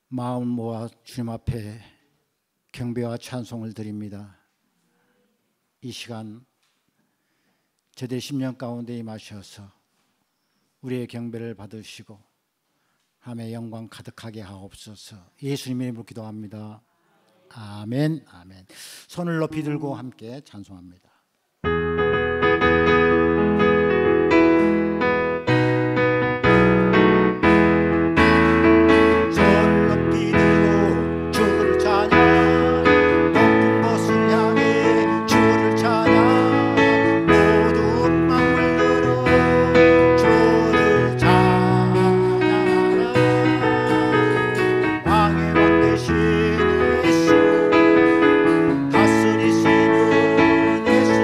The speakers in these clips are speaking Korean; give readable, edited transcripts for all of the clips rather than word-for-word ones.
마음 모아 주님 앞에 경배와 찬송을 드립니다. 이 시간 제대 10년 가운데 임하셔서 우리의 경배를 받으시고 하나님의 영광 가득하게 하옵소서. 예수님의 이름으로 기도합니다. 아멘. 아멘. 손을 높이 들고 함께 찬송합니다. 다스리시는 예수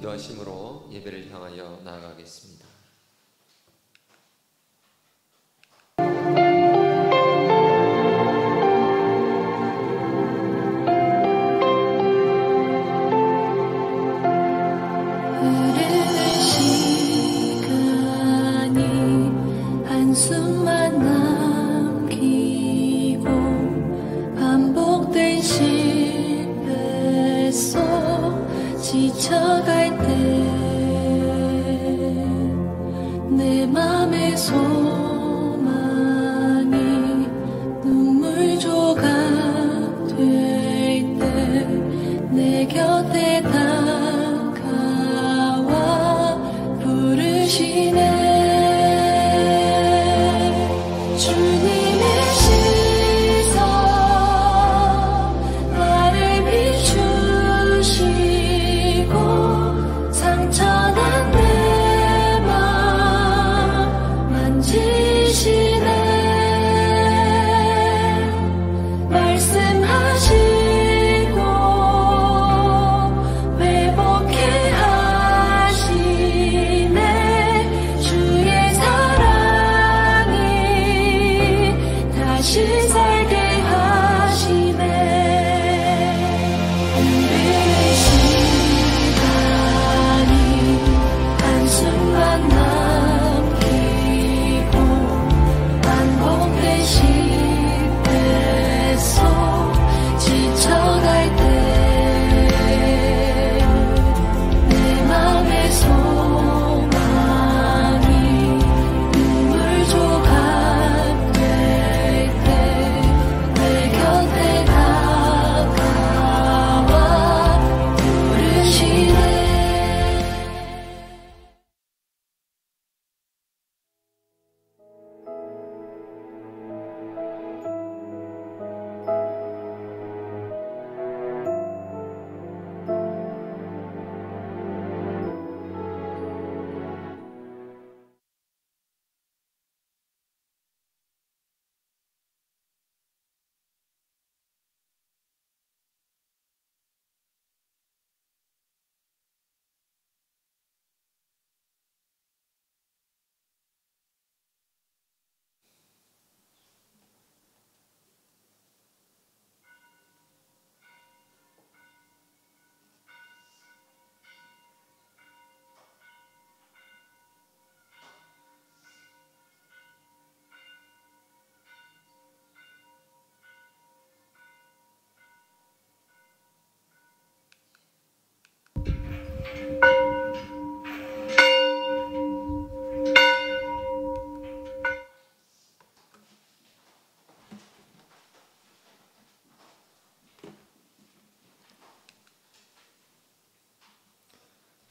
기도하심으로 예배를 향하여 나아가겠습니다. 한숨만 남기고 반복된 실패 속 지쳐갈 때 내 맘의 소망이 눈물 조각 될 때 내 곁에 다가와 부르시네. 주님의 시선 나를 비추시고 상처난 내 맘 만지시네. 말씀하시고 회복해 하시네. 주의 사랑이 다시 살게 하시네. 오늘의 시간이 한숨만 남기고 반복된 실패 속 지쳐갈 때 내 맘의 소망이 눈물 조각 될 때 내 곁에 다가와 부르시네.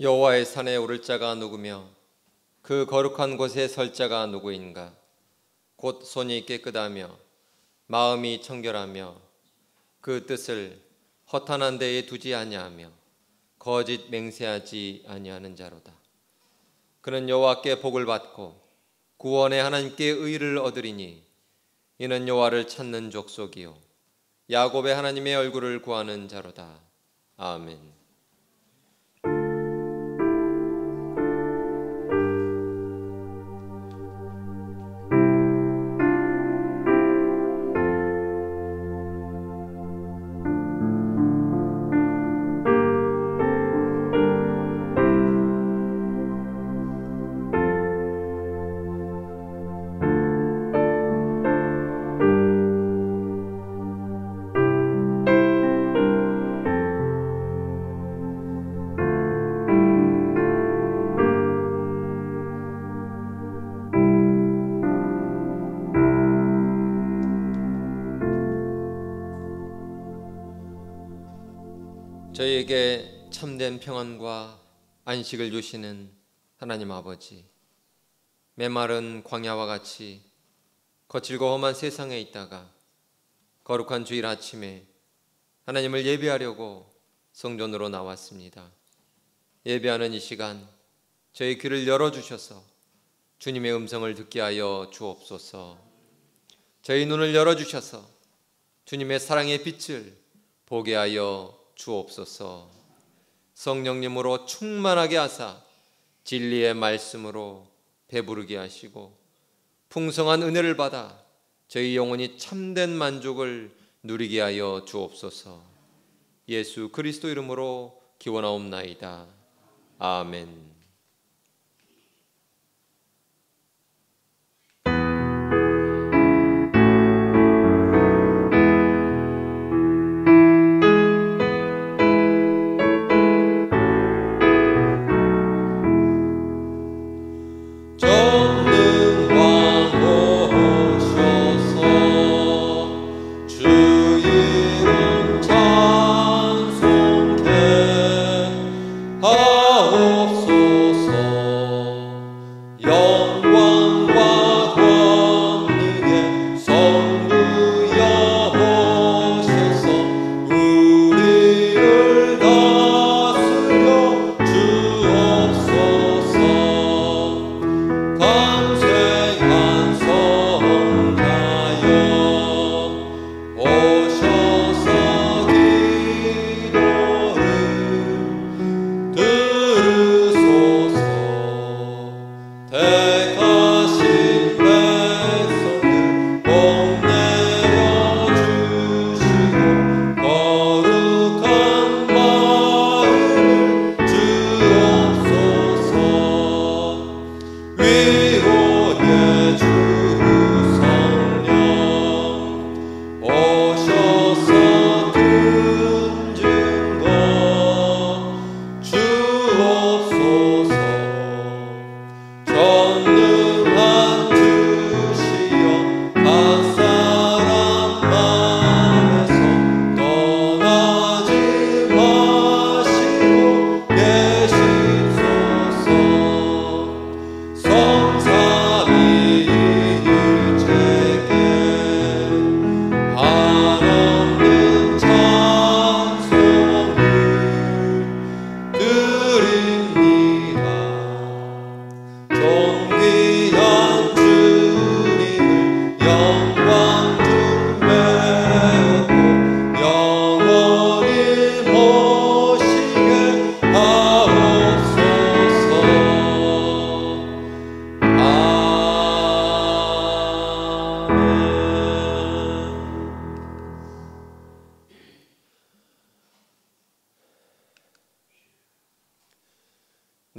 여호와의 산에 오를 자가 누구며 그 거룩한 곳에 설 자가 누구인가? 곧 손이 깨끗하며 마음이 청결하며 그 뜻을 허탄한 데에 두지 아니하며 거짓 맹세하지 아니하는 자로다. 그는 여호와께 복을 받고 구원의 하나님께 의를 얻으리니 이는 여호와를 찾는 족속이요 야곱의 하나님의 얼굴을 구하는 자로다. 아멘. 저희에게 참된 평안과 안식을 주시는 하나님 아버지, 메마른 광야와 같이 거칠고 험한 세상에 있다가 거룩한 주일 아침에 하나님을 예배하려고 성전으로 나왔습니다. 예배하는 이 시간 저희 귀를 열어주셔서 주님의 음성을 듣게 하여 주옵소서. 저희 눈을 열어주셔서 주님의 사랑의 빛을 보게 하여 주옵소서. 성령님으로 충만하게 하사 진리의 말씀으로 배부르게 하시고 풍성한 은혜를 받아 저희 영혼이 참된 만족을 누리게 하여 주옵소서. 예수 그리스도 이름으로 기원하옵나이다. 아멘.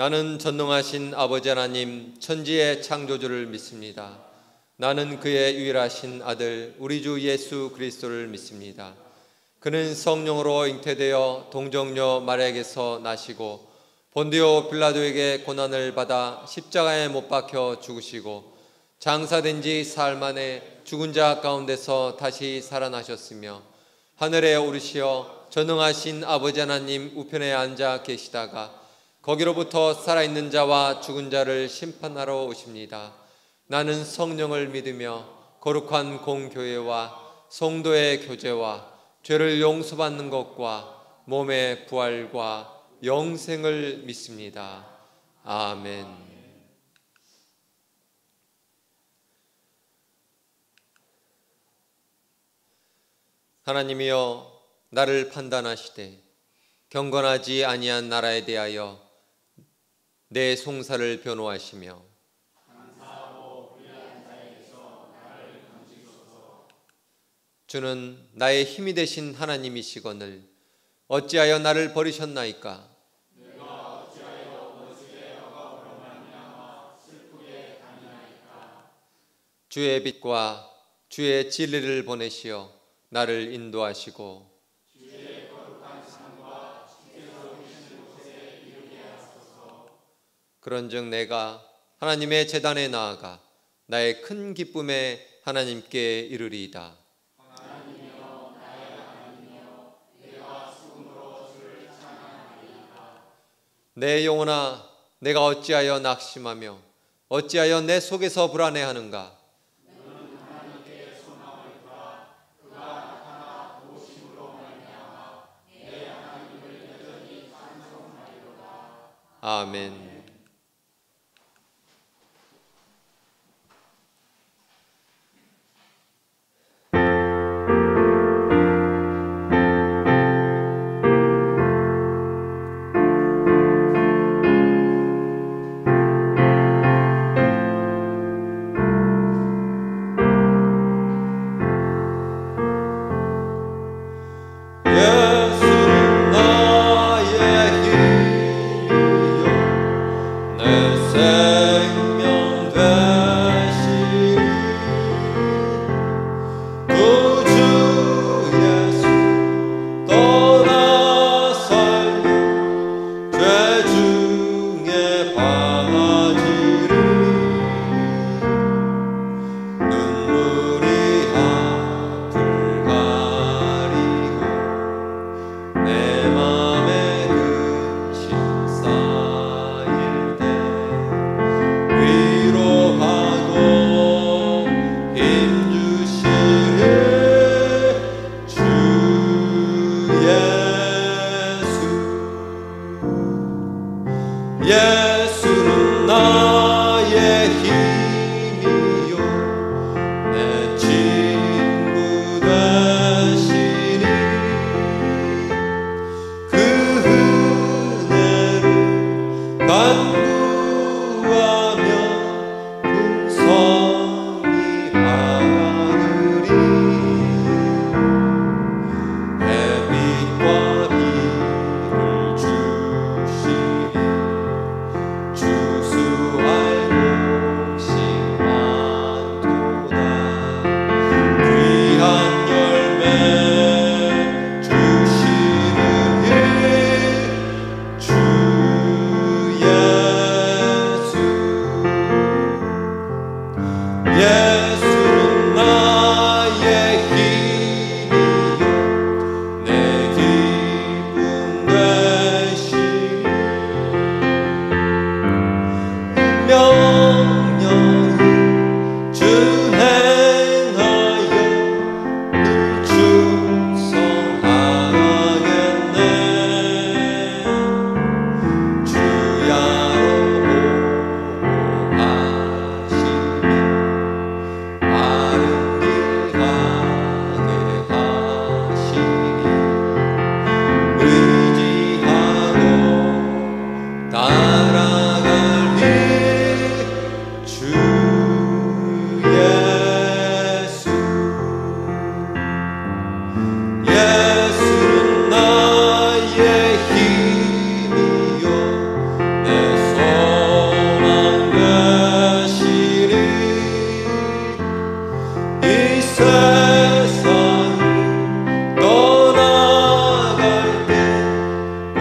나는 전능하신 아버지 하나님 천지의 창조주를 믿습니다. 나는 그의 유일하신 아들 우리 주 예수 그리스도를 믿습니다. 그는 성령으로 잉태되어 동정녀 마리아에게서 나시고 본디오 빌라도에게 고난을 받아 십자가에 못 박혀 죽으시고 장사된 지 사흘 만에 죽은 자 가운데서 다시 살아나셨으며 하늘에 오르시어 전능하신 아버지 하나님 우편에 앉아 계시다가 거기로부터 살아있는 자와 죽은 자를 심판하러 오십니다. 나는 성령을 믿으며 거룩한 공교회와 성도의 교제와 죄를 용서받는 것과 몸의 부활과 영생을 믿습니다. 아멘. 하나님이여 나를 판단하시되 경건하지 아니한 나라에 대하여 내 송사를 변호하시며 주는 나의 힘이 되신 하나님이시거늘 어찌하여 나를 버리셨나이까? 주의 빛과 주의 진리를 보내시어 나를 인도하시고 그런즉 내가 하나님의 제단에 나아가 나의 큰 기쁨에 하나님께 이르리이다. 내 영혼아 내가 어찌하여 낙심하며 어찌하여 내 속에서 불안해하는가? 아멘. 예수는 나의 힘이요 내 친구 되시니 그 은혜를 간구하며 풍성히 하느니 해빛과 비를 주시니 주수할 곳이 많도다 귀한 열매 주시는 주 예수 예수는 나의 힘이요 내 기쁨 되시니 명령을 준행하여 늘 충성하겠네 주야로 보호하시며 바른 길 가게 하시니 의지하고 따라가니 주 예수 예수는 나의 힘이요 내 소망 되시니 이 세상을 떠나갈 때 온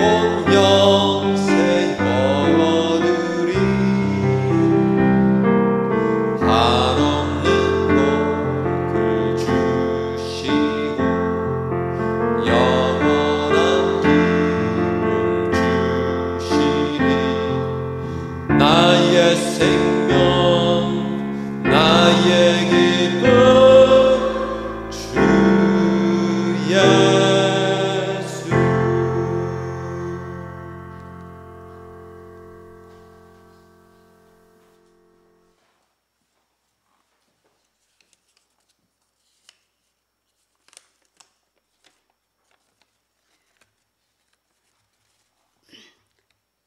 영생 얻으리 한없는 복을 주시고 영원한 기쁨 주시니 나의 생명 나의 기쁨 주 예수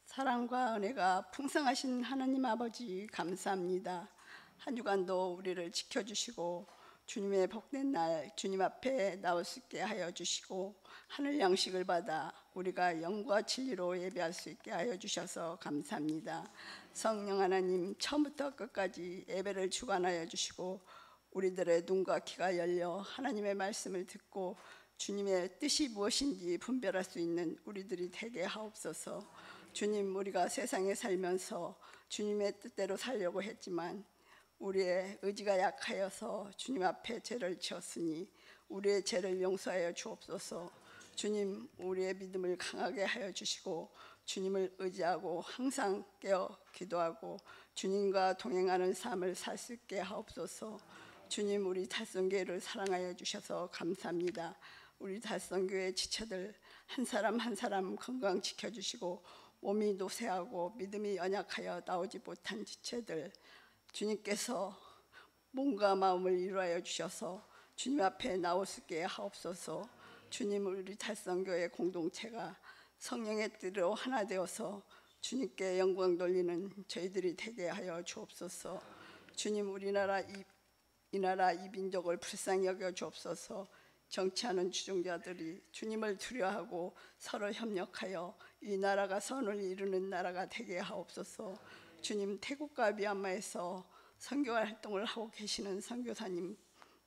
사랑과 은혜가 풍성하신 하나님 아버지 감사합니다. 한 주간도 우리를 지켜주시고 주님의 복된 날 주님 앞에 나올 수 있게 하여 주시고 하늘 양식을 받아 우리가 영과 진리로 예배할 수 있게 하여 주셔서 감사합니다. 성령 하나님 처음부터 끝까지 예배를 주관하여 주시고 우리들의 눈과 귀가 열려 하나님의 말씀을 듣고 주님의 뜻이 무엇인지 분별할 수 있는 우리들이 되게 하옵소서. 주님, 우리가 세상에 살면서 주님의 뜻대로 살려고 했지만 우리의 의지가 약하여서 주님 앞에 죄를 지었으니 우리의 죄를 용서하여 주옵소서. 주님, 우리의 믿음을 강하게 하여 주시고 주님을 의지하고 항상 깨어 기도하고 주님과 동행하는 삶을 살 수 있게 하옵소서. 주님, 우리 달성교회를 사랑하여 주셔서 감사합니다. 우리 달성교회 지체들 한 사람 한 사람 건강 지켜주시고 몸이 노쇠하고 믿음이 연약하여 나오지 못한 지체들 주님께서 몸과 마음을 이루하여 주셔서 주님 앞에 나올 수 있게 하옵소서. 주님, 우리 달성교회 공동체가 성령의 뜻으로 하나 되어서 주님께 영광 돌리는 저희들이 되게 하여 주옵소서. 주님, 우리나라 이 나라 이 민족을 불쌍히 여겨 주옵소서. 정치하는 주종자들이 주님을 두려워하고 서로 협력하여 이 나라가 선을 이루는 나라가 되게 하옵소서. 주님, 태국과 미얀마에서 선교 활동을 하고 계시는 선교사님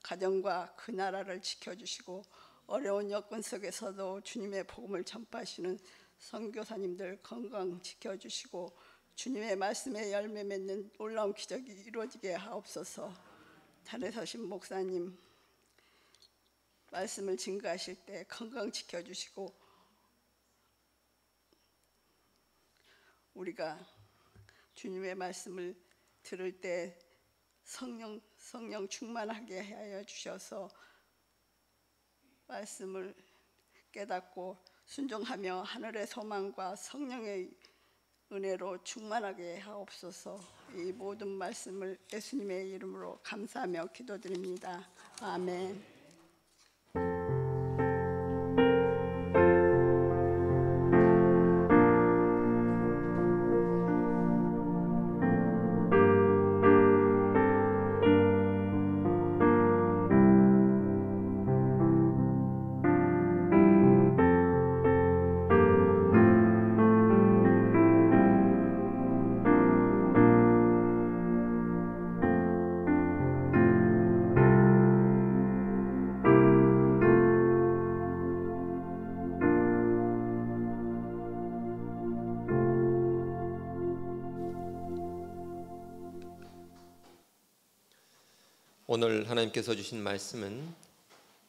가정과 그 나라를 지켜주시고 어려운 여건 속에서도 주님의 복음을 전파하시는 선교사님들 건강 지켜주시고 주님의 말씀에 열매 맺는 놀라운 기적이 이루어지게 하옵소서. 단에 서신 목사님 말씀을 증거하실 때 건강 지켜주시고 우리가 주님의 말씀을 들을 때 성령 충만하게 하여 주셔서 말씀을 깨닫고 순종하며 하늘의 소망과 성령의 은혜로 충만하게 하옵소서. 이 모든 말씀을 예수님의 이름으로 감사하며 기도드립니다. 아멘. 오늘 하나님께서 주신 말씀은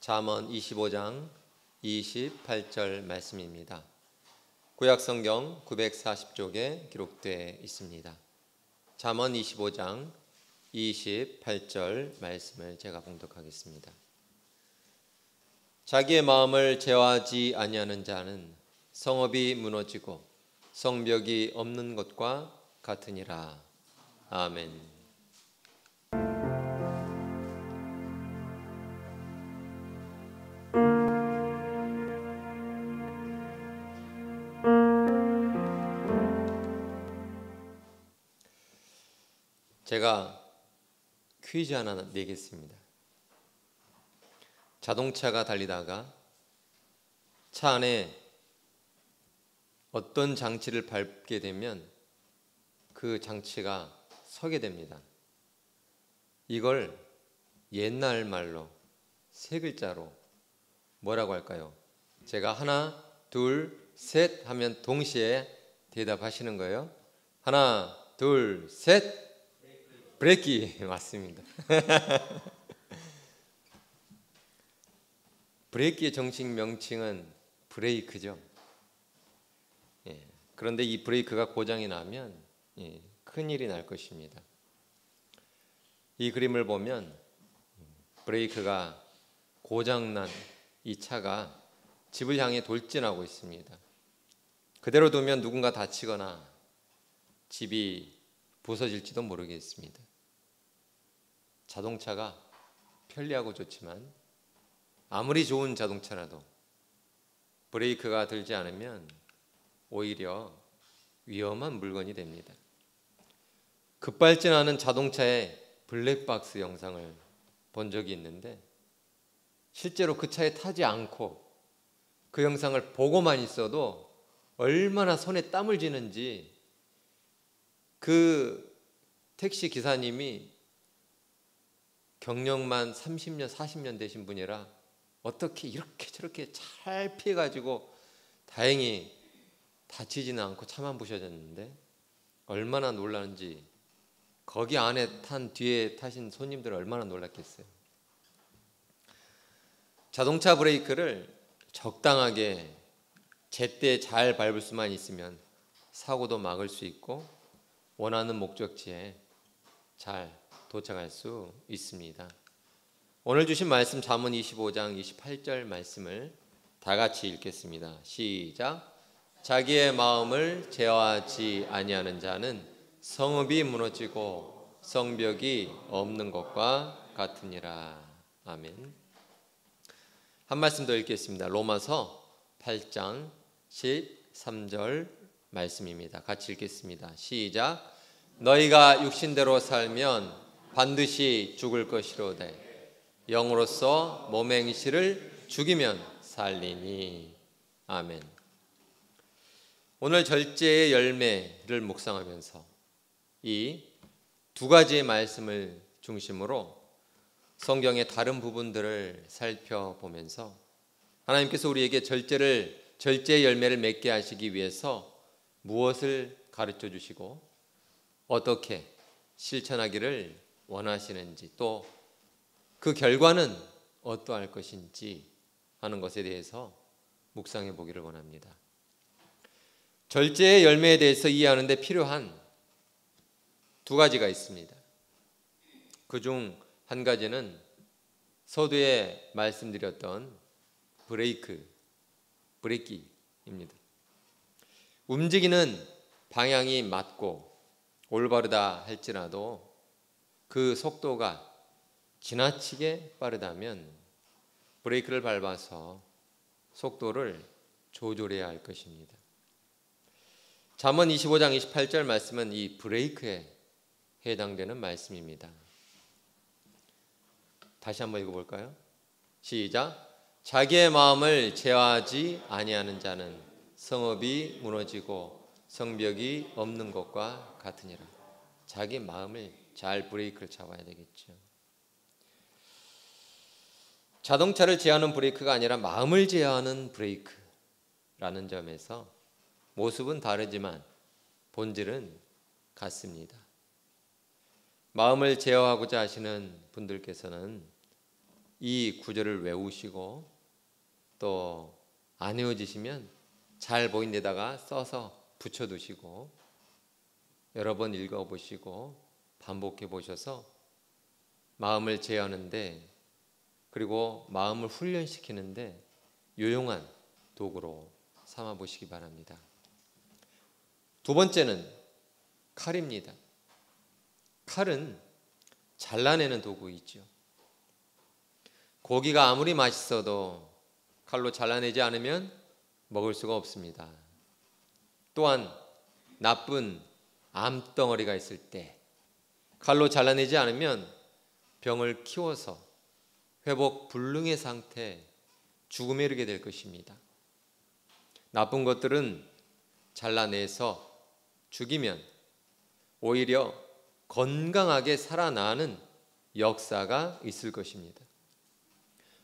잠언 25장 28절 말씀입니다. 구약성경 940쪽에 기록되어 있습니다. 잠언 25장 28절 말씀을 제가 봉독하겠습니다. 자기의 마음을 제어하지 아니하는 자는 성읍이 무너지고 성벽이 없는 것과 같으니라. 아멘. 제가 퀴즈 하나 내겠습니다. 자동차가 달리다가 차 안에 어떤 장치를 밟게 되면 그 장치가 서게 됩니다. 이걸 옛날 말로 세 글자로 뭐라고 할까요? 제가 하나, 둘, 셋 하면 동시에 대답하시는 거예요. 하나, 둘, 셋. 브레이크. 맞습니다. 브레이크의 정식 명칭은 브레이크죠. 그런데 이 브레이크가 고장이 나면 큰일이 날 것입니다. 이 그림을 보면 브레이크가 고장난 이 차가 집을 향해 돌진하고 있습니다. 그대로 두면 누군가 다치거나 집이 부서질지도 모르겠습니다. 자동차가 편리하고 좋지만 아무리 좋은 자동차라도 브레이크가 들지 않으면 오히려 위험한 물건이 됩니다. 급발진하는 자동차의 블랙박스 영상을 본 적이 있는데 실제로 그 차에 타지 않고 그 영상을 보고만 있어도 얼마나 손에 땀을 쥐는지 그 택시 기사님이 경력만 30년, 40년 되신 분이라 어떻게 이렇게 저렇게 잘 피해가지고 다행히 다치지는 않고 차만 부셔졌는데 얼마나 놀라는지 거기 안에 탄 뒤에 타신 손님들 얼마나 놀랐겠어요. 자동차 브레이크를 적당하게 제때 잘 밟을 수만 있으면 사고도 막을 수 있고 원하는 목적지에 잘 도착할 수 있습니다. 오늘 주신 말씀 잠언 25장 28절 말씀을 다 같이 읽겠습니다. 시작. 자기의 마음을 제어하지 아니하는 자는 성읍이 무너지고 성벽이 없는 것과 같으니라. 아멘. 한 말씀 더 읽겠습니다. 로마서 8장 13절 말씀입니다. 같이 읽겠습니다. 시작. 너희가 육신대로 살면 반드시 죽을 것이로되 영으로서 몸의 행실을 죽이면 살리니. 아멘. 오늘 절제의 열매를 묵상하면서 이 두 가지의 말씀을 중심으로 성경의 다른 부분들을 살펴보면서 하나님께서 우리에게 절제의 열매를 맺게 하시기 위해서 무엇을 가르쳐 주시고 어떻게 실천하기를 원하시는지 또 그 결과는 어떠할 것인지 하는 것에 대해서 묵상해 보기를 원합니다. 절제의 열매에 대해서 이해하는 데 필요한 두 가지가 있습니다. 그중 한 가지는 서두에 말씀드렸던 브레이크입니다. 움직이는 방향이 맞고 올바르다 할지라도 그 속도가 지나치게 빠르다면 브레이크를 밟아서 속도를 조절해야 할 것입니다. 잠언 25장 28절 말씀은 이 브레이크에 해당되는 말씀입니다. 다시 한번 읽어볼까요? 시작. 자기의 마음을 제어하지 아니하는 자는 성읍이 무너지고 성벽이 없는 것과 같으니라. 자기 마음을 잘 브레이크를 잡아야 되겠죠. 자동차를 제어하는 브레이크가 아니라 마음을 제어하는 브레이크라는 점에서 모습은 다르지만 본질은 같습니다. 마음을 제어하고자 하시는 분들께서는 이 구절을 외우시고 또 안 외워지시면 잘 보인 데다가 써서 붙여두시고 여러 번 읽어보시고 반복해 보셔서 마음을 제어하는데 그리고 마음을 훈련시키는데 유용한 도구로 삼아 보시기 바랍니다. 두 번째는 칼입니다. 칼은 잘라내는 도구이죠. 고기가 아무리 맛있어도 칼로 잘라내지 않으면 먹을 수가 없습니다. 또한 나쁜 암덩어리가 있을 때 칼로 잘라내지 않으면 병을 키워서 회복 불능의 상태, 죽음에 이르게 될 것입니다. 나쁜 것들은 잘라내서 죽이면 오히려 건강하게 살아나는 역사가 있을 것입니다.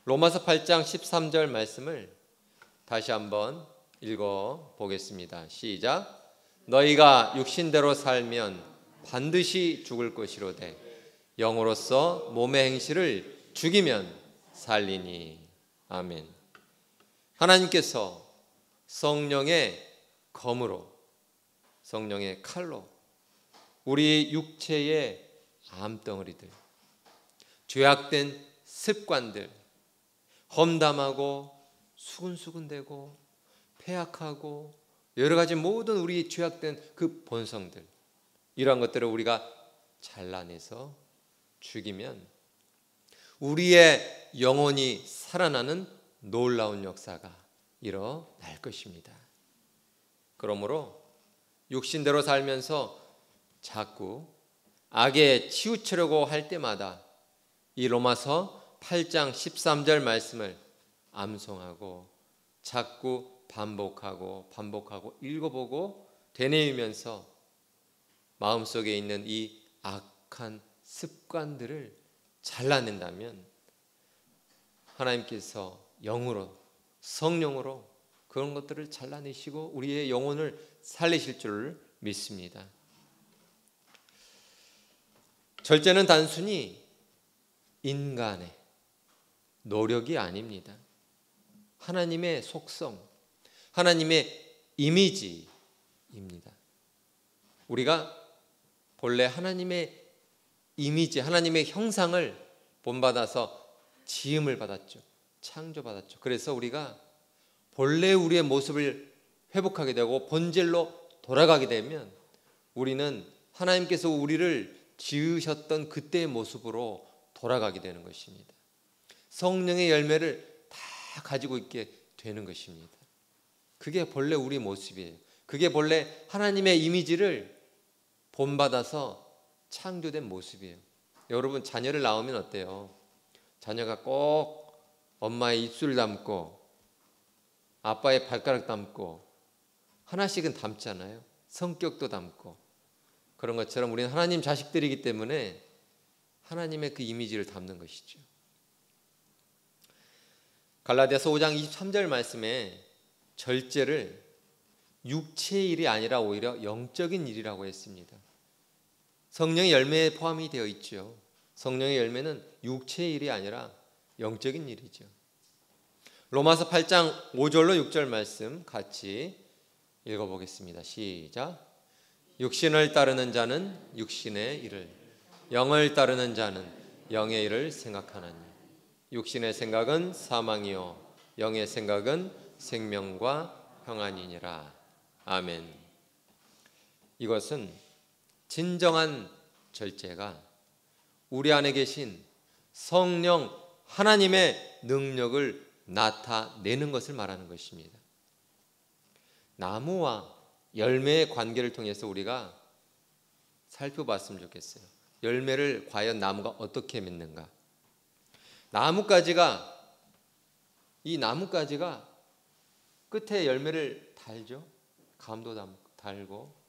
로마서 8장 13절 말씀을 다시 한번 읽어보겠습니다. 시작. 너희가 육신대로 살면 반드시 죽을 것이로되 영으로서 몸의 행실을 죽이면 살리니. 아멘. 하나님께서 성령의 검으로, 성령의 칼로 우리 육체의 암덩어리들, 죄악된 습관들, 험담하고 수근수근대고 패악하고 여러 가지 모든 우리 죄악된 그 본성들, 이러한 것들을 우리가 잘라내서 죽이면 우리의 영혼이 살아나는 놀라운 역사가 일어날 것입니다. 그러므로 육신대로 살면서 자꾸 악에 치우치려고 할 때마다 이 로마서 8장 13절 말씀을 암송하고 자꾸 반복하고 읽어보고 되뇌이면서 마음속에 있는 이 악한 습관들을 잘라낸다면 하나님께서 영으로, 성령으로 그런 것들을 잘라내시고 우리의 영혼을 살리실 줄 믿습니다. 절제는 단순히 인간의 노력이 아닙니다. 하나님의 속성, 하나님의 이미지입니다. 우리가 본래 하나님의 이미지, 하나님의 형상을 본받아서 지음을 받았죠. 창조받았죠. 그래서 우리가 본래 우리의 모습을 회복하게 되고 본질로 돌아가게 되면 우리는 하나님께서 우리를 지으셨던 그때의 모습으로 돌아가게 되는 것입니다. 성령의 열매를 다 가지고 있게 되는 것입니다. 그게 본래 우리 모습이에요. 그게 본래 하나님의 이미지를 본받아서 창조된 모습이에요. 여러분 자녀를 낳으면 어때요? 자녀가 꼭 엄마의 입술 닮고 아빠의 발가락 닮고 하나씩은 닮잖아요. 성격도 닮고. 그런 것처럼 우리는 하나님 자식들이기 때문에 하나님의 그 이미지를 담는 것이죠. 갈라디아서 5장 23절 말씀에 절제를 육체의 일이 아니라 오히려 영적인 일이라고 했습니다. 성령의 열매에 포함이 되어 있죠. 성령의 열매는 육체의 일이 아니라 영적인 일이죠. 로마서 8장 5절로 6절 말씀 같이 읽어보겠습니다. 시작. 육신을 따르는 자는 육신의 일을, 영을 따르는 자는 영의 일을 생각하나니 육신의 생각은 사망이요 영의 생각은 생명과 평안이니라. 아멘. 이것은 진정한 절제가 우리 안에 계신 성령 하나님의 능력을 나타내는 것을 말하는 것입니다. 나무와 열매의 관계를 통해서 우리가 살펴봤으면 좋겠어요. 열매를 과연 나무가 어떻게 맺는가? 이 나뭇가지가 끝에 열매를 달죠. 감도 달고.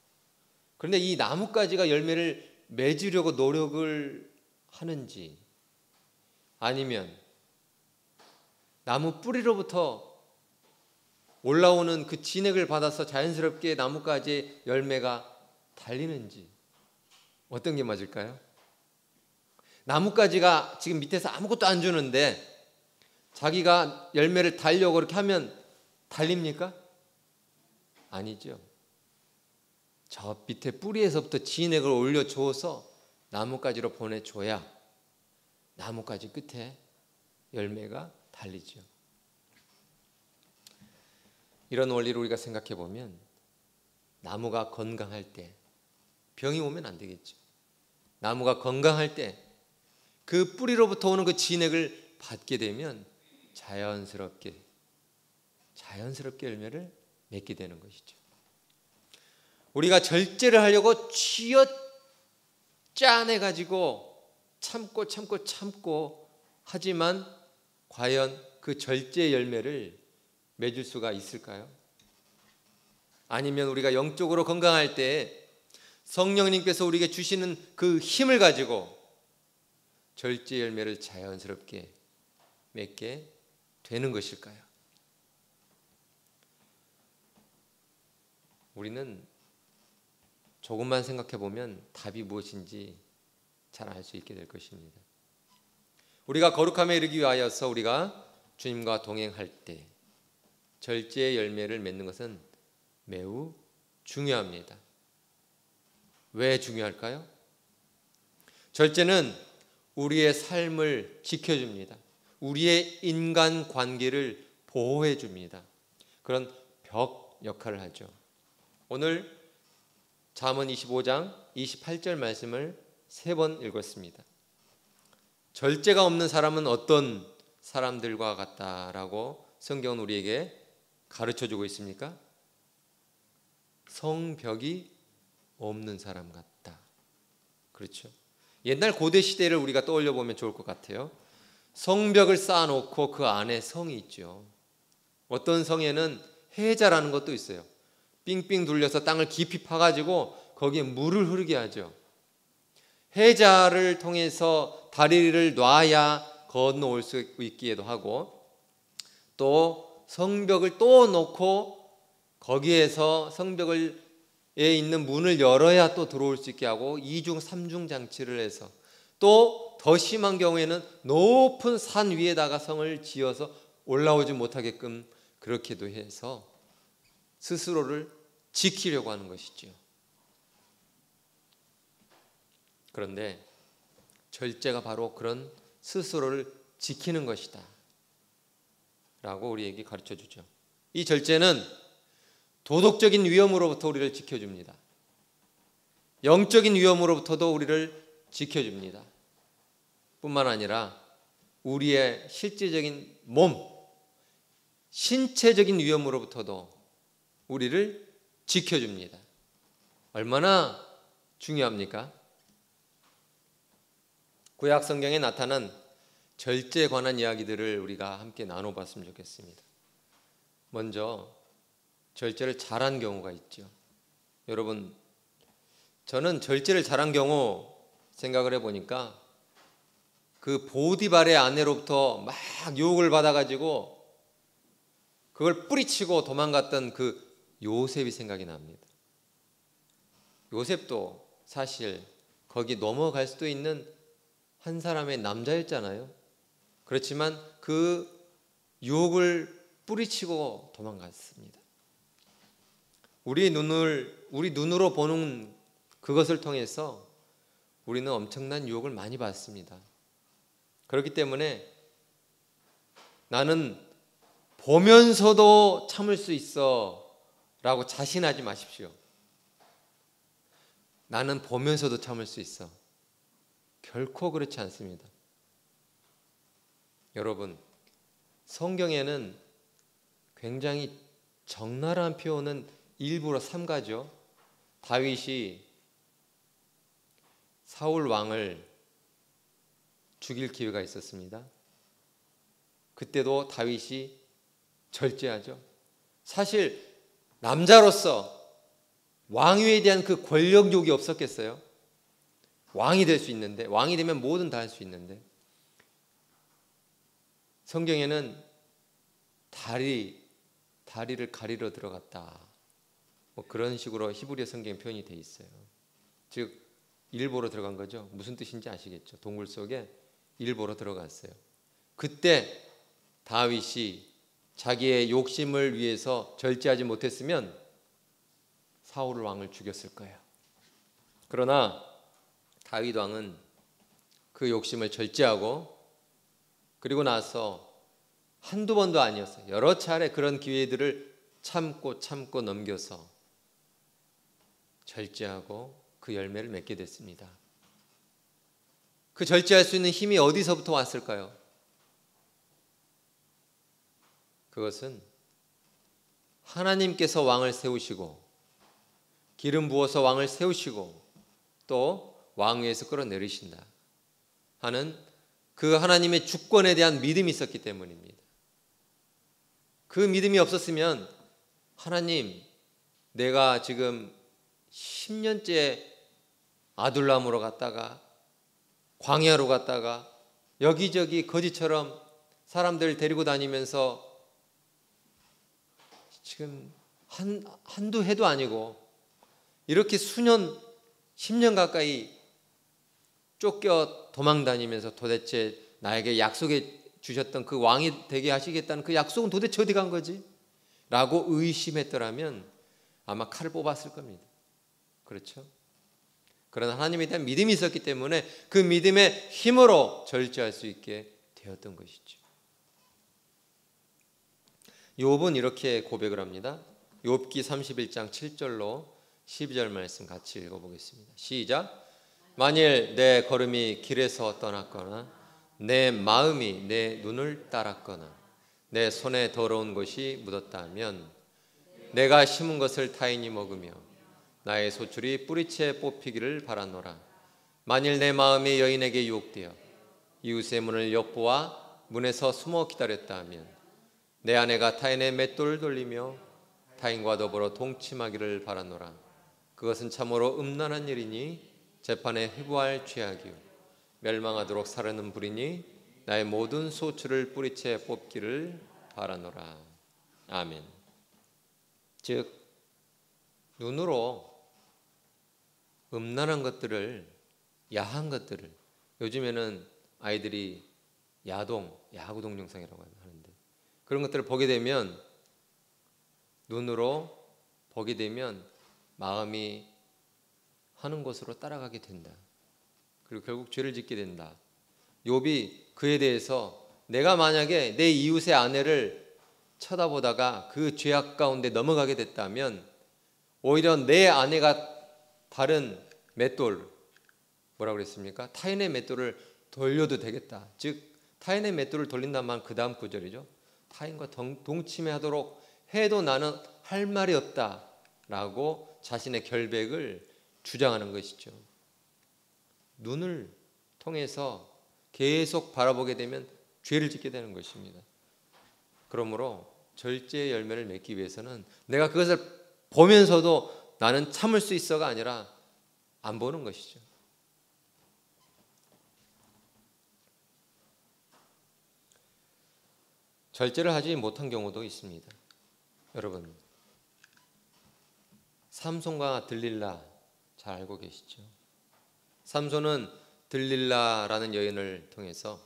그런데 이 나뭇가지가 열매를 맺으려고 노력을 하는지, 아니면 나무 뿌리로부터 올라오는 그 진액을 받아서 자연스럽게 나뭇가지의 열매가 달리는지, 어떤 게 맞을까요? 나뭇가지가 지금 밑에서 아무것도 안 주는데 자기가 열매를 달려고 그렇게 하면 달립니까? 아니죠. 저 밑에 뿌리에서부터 진액을 올려줘서 나뭇가지로 보내줘야 나뭇가지 끝에 열매가 달리죠. 이런 원리를 우리가 생각해 보면 나무가 건강할 때 병이 오면 안 되겠죠. 나무가 건강할 때 그 뿌리로부터 오는 그 진액을 받게 되면 자연스럽게 열매를 맺게 되는 것이죠. 우리가 절제를 하려고 쥐어 짜내가지고 참고 하지만 과연 그 절제 열매를 맺을 수가 있을까요? 아니면 우리가 영적으로 건강할 때 성령님께서 우리에게 주시는 그 힘을 가지고 절제 열매를 자연스럽게 맺게 되는 것일까요? 우리는 조금만 생각해 보면 답이 무엇인지 잘 알 수 있게 될 것입니다. 우리가 거룩함에 이르기 위하여서 우리가 주님과 동행할 때 절제의 열매를 맺는 것은 매우 중요합니다. 왜 중요할까요? 절제는 우리의 삶을 지켜줍니다. 우리의 인간관계를 보호해줍니다. 그런 벽 역할을 하죠. 오늘 잠언 25장 28절 말씀을 3번 읽었습니다. 절제가 없는 사람은 어떤 사람들과 같다라고 성경은 우리에게 가르쳐주고 있습니까? 성벽이 없는 사람 같다. 그렇죠. 옛날 고대 시대를 우리가 떠올려 보면 좋을 것 같아요. 성벽을 쌓아놓고 그 안에 성이 있죠. 어떤 성에는 해자라는 것도 있어요. 삥삥 둘려서 땅을 깊이 파가지고 거기에 물을 흐르게 하죠. 해자를 통해서 다리를 놔야 건너올 수 있기도 하고, 또 성벽을 또 놓고 거기에서 성벽을 에 있는 문을 열어야 또 들어올 수 있게 하고 2중 3중 장치를 해서, 또 더 심한 경우에는 높은 산 위에다가 성을 지어서 올라오지 못하게끔 그렇게도 해서 스스로를 지키려고 하는 것이죠. 그런데 절제가 바로 그런 스스로를 지키는 것이다 라고 우리에게 가르쳐 주죠. 이 절제는 도덕적인 위험으로부터 우리를 지켜줍니다. 영적인 위험으로부터도 우리를 지켜줍니다. 뿐만 아니라 우리의 실제적인 몸, 신체적인 위험으로부터도 우리를 지켜줍니다. 얼마나 중요합니까? 구약 성경에 나타난 절제에 관한 이야기들을 우리가 함께 나눠봤으면 좋겠습니다. 먼저 절제를 잘한 경우가 있죠. 여러분, 저는 절제를 잘한 경우 생각을 해보니까 그 보디발의 아내로부터 막 유혹을 받아가지고 그걸 뿌리치고 도망갔던 그 요셉이 생각이 납니다. 요셉도 사실 거기 넘어갈 수도 있는 한 사람의 남자였잖아요. 그렇지만 그 유혹을 뿌리치고 도망갔습니다. 우리 눈으로 보는 그것을 통해서 우리는 엄청난 유혹을 많이 받습니다. 그렇기 때문에 나는 보면서도 참을 수 있어 라고 자신하지 마십시오. 나는 보면서도 참을 수 있어. 결코 그렇지 않습니다. 여러분, 성경에는 굉장히 적나라한 표현은 일부러 삼가죠. 다윗이 사울 왕을 죽일 기회가 있었습니다. 그때도 다윗이 절제하죠. 사실 남자로서 왕위에 대한 그 권력욕이 없었겠어요? 왕이 될 수 있는데, 왕이 되면 뭐든 다 할 수 있는데, 성경에는 다리를 가리러 들어갔다, 뭐 그런 식으로 히브리어 성경 표현이 돼 있어요. 즉 일보러 들어간 거죠. 무슨 뜻인지 아시겠죠? 동굴 속에 일보러 들어갔어요. 그때 다윗이 자기의 욕심을 위해서 절제하지 못했으면 사울 왕을 죽였을 거예요. 그러나 다윗 왕은 그 욕심을 절제하고, 그리고 나서 한두 번도 아니었어요. 여러 차례 그런 기회들을 참고 넘겨서 절제하고 그 열매를 맺게 됐습니다. 그 절제할 수 있는 힘이 어디서부터 왔을까요? 그것은 하나님께서 왕을 세우시고, 기름 부어서 왕을 세우시고, 또 왕위에서 끌어내리신다 하는 그 하나님의 주권에 대한 믿음이 있었기 때문입니다. 그 믿음이 없었으면, 하나님, 내가 지금 10년째 아둘람으로 갔다가 광야로 갔다가 여기저기 거지처럼 사람들 데리고 다니면서 지금 한두 해도 아니고 이렇게 수년, 10년 가까이 쫓겨 도망 다니면서 도대체 나에게 약속해 주셨던 그 왕이 되게 하시겠다는 그 약속은 도대체 어디 간 거지? 라고 의심했더라면 아마 칼을 뽑았을 겁니다. 그렇죠? 그러나 하나님에 대한 믿음이 있었기 때문에 그 믿음의 힘으로 절제할 수 있게 되었던 것이죠. 욥은 이렇게 고백을 합니다. 욥기 31장 7절로 12절 말씀 같이 읽어보겠습니다. 시작. 만일 내 걸음이 길에서 떠났거나 내 마음이 내 눈을 따랐거나 내 손에 더러운 것이 묻었다면 내가 심은 것을 타인이 먹으며 나의 소출이 뿌리채 뽑히기를 바라노라. 만일 내 마음이 여인에게 유혹되어 이웃의 문을 엿보아 문에서 숨어 기다렸다 하면 내 아내가 타인의 맷돌을 돌리며 타인과 더불어 동침하기를 바라노라. 그것은 참으로 음란한 일이니 재판에 회부할 죄악이요 멸망하도록 사르는 불이니 나의 모든 소출을 뿌리채 뽑기를 바라노라. 아멘. 즉 눈으로 음란한 것들을, 야한 것들을, 요즘에는 아이들이 야구 동영상이라고 하는데 그런 것들을 보게 되면, 눈으로 보게 되면 마음이 하는 곳으로 따라가게 된다. 그리고 결국 죄를 짓게 된다. 욥이 그에 대해서 내가 만약에 내 이웃의 아내를 쳐다보다가 그 죄악 가운데 넘어가게 됐다면 오히려 내 아내가 다른 맷돌, 뭐라고 그랬습니까? 타인의 맷돌을 돌려도 되겠다. 즉 타인의 맷돌을 돌린다면 그 다음 구절이죠. 타인과 동침하도록 해도 나는 할 말이 없다 라고 자신의 결백을 주장하는 것이죠. 눈을 통해서 계속 바라보게 되면 죄를 짓게 되는 것입니다. 그러므로 절제의 열매를 맺기 위해서는 내가 그것을 보면서도 나는 참을 수 있어가 아니라 안 보는 것이죠. 절제를 하지 못한 경우도 있습니다. 여러분, 삼손과 들릴라 잘 알고 계시죠? 삼손은 들릴라라는 여인을 통해서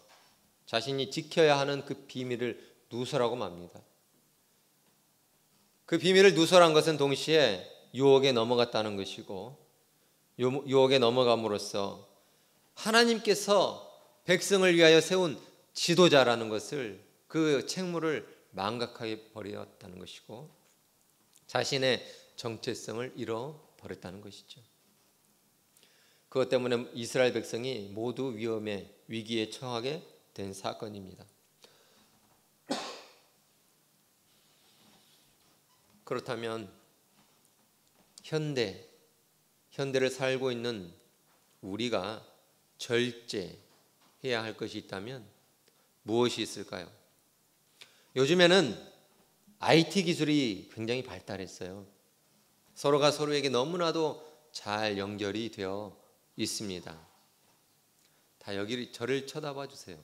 자신이 지켜야 하는 그 비밀을 누설하고 맙니다. 그 비밀을 누설한 것은 동시에 유혹에 넘어갔다는 것이고, 유혹에 넘어감으로써 하나님께서 백성을 위하여 세운 지도자라는 것을, 그 책무를 망각하게 버렸다는 것이고 자신의 정체성을 잃어버렸다는 것이죠. 그것 때문에 이스라엘 백성이 모두 위기에 처하게 된 사건입니다. 그렇다면 현대를 살고 있는 우리가 절제해야 할 것이 있다면 무엇이 있을까요? 요즘에는 IT 기술이 굉장히 발달했어요. 서로가 서로에게 너무나도 잘 연결이 되어 있습니다. 다 여기 저를 쳐다봐 주세요.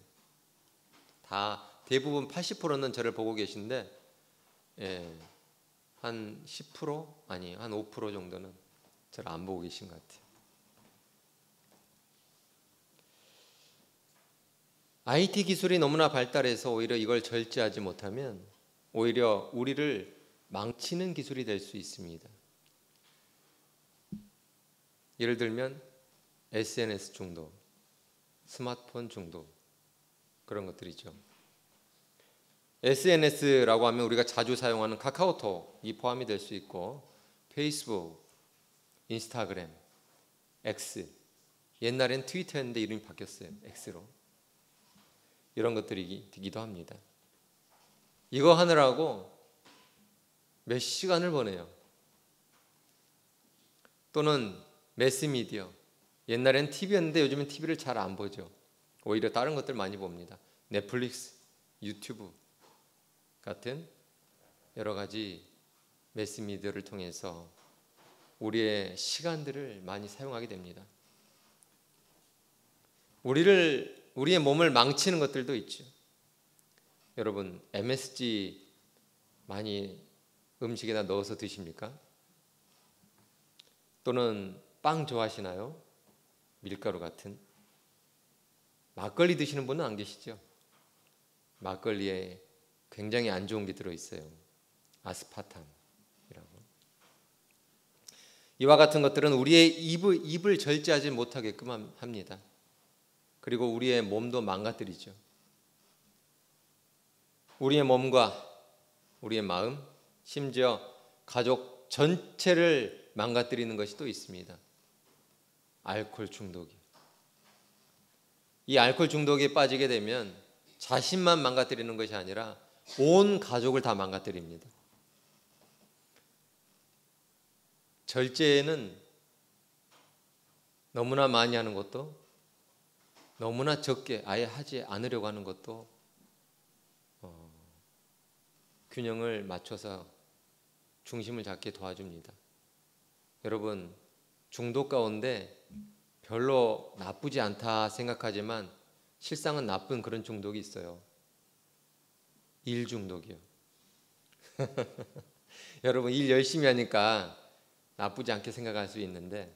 다 대부분 80%는 저를 보고 계신데 한 10% 아니 한 5% 정도는 저를 안 보고 계신 것 같아요. IT 기술이 너무나 발달해서 오히려 이걸 절제하지 못하면 오히려 우리를 망치는 기술이 될 수 있습니다. 예를 들면 SNS 중독, 스마트폰 중독 그런 것들이죠. SNS라고 하면 우리가 자주 사용하는 카카오톡이 포함이 될 수 있고 페이스북, 인스타그램, X 옛날엔 트위터였는데 이름이 바뀌었어요. X로. 이런 것들이기도 합니다. 이거 하느라고 몇 시간을 보내요. 또는 매스미디어. 옛날엔 TV였는데 요즘은 TV를 잘 안 보죠. 오히려 다른 것들 많이 봅니다. 넷플릭스, 유튜브 같은 여러 가지 매스미디어를 통해서 우리의 시간들을 많이 사용하게 됩니다. 우리의 몸을 망치는 것들도 있죠. 여러분 MSG 많이 음식에다 넣어서 드십니까? 또는 빵 좋아하시나요? 밀가루 같은. 막걸리 드시는 분은 안 계시죠? 막걸리에 굉장히 안 좋은 게 들어있어요. 아스파탐이라고. 이와 같은 것들은 우리의 입을 절제하지 못하게끔 합니다. 그리고 우리의 몸도 망가뜨리죠. 우리의 몸과 우리의 마음, 심지어 가족 전체를 망가뜨리는 것이 또 있습니다. 알코올 중독이. 이 알코올 중독에 빠지게 되면 자신만 망가뜨리는 것이 아니라 온 가족을 다 망가뜨립니다. 절제는 너무나 많이 하는 것도 너무나 적게 아예 하지 않으려고 하는 것도 균형을 맞춰서 중심을 잡게 도와줍니다. 여러분 중독 가운데 별로 나쁘지 않다 생각하지만 실상은 나쁜 그런 중독이 있어요. 일 중독이요. 여러분 일 열심히 하니까 나쁘지 않게 생각할 수 있는데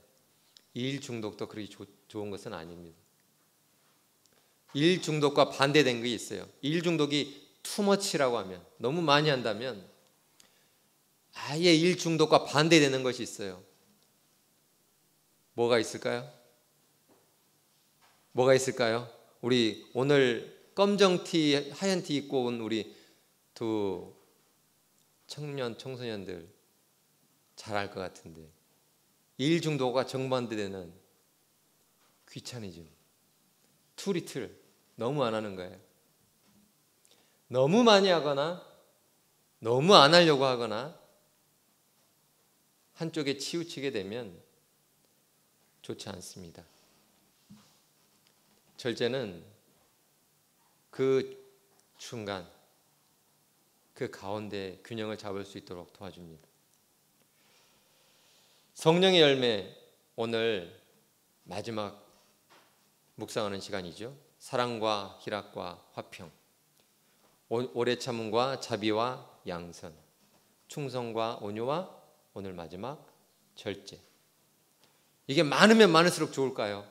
일 중독도 그렇게 좋은 것은 아닙니다. 일 중독과 반대된 게 있어요. 일 중독이 투머치라고 하면 너무 많이 한다면 아예 일 중독과 반대되는 것이 있어요. 뭐가 있을까요? 뭐가 있을까요? 우리 오늘 검정 티, 하얀 티 입고 온 우리 두 청소년들 잘 알 것 같은데 일 중독과 정반대되는 귀차니즘, 투리틀 너무 안 하는 거예요. 너무 많이 하거나 너무 안 하려고 하거나 한쪽에 치우치게 되면 좋지 않습니다. 절제는 그 중간, 그 가운데 균형을 잡을 수 있도록 도와줍니다. 성령의 열매, 오늘 마지막 묵상하는 시간이죠. 사랑과 희락과 화평, 오래 참음과 자비와 양선, 충성과 온유와 오늘 마지막 절제. 이게 많으면 많을수록 좋을까요?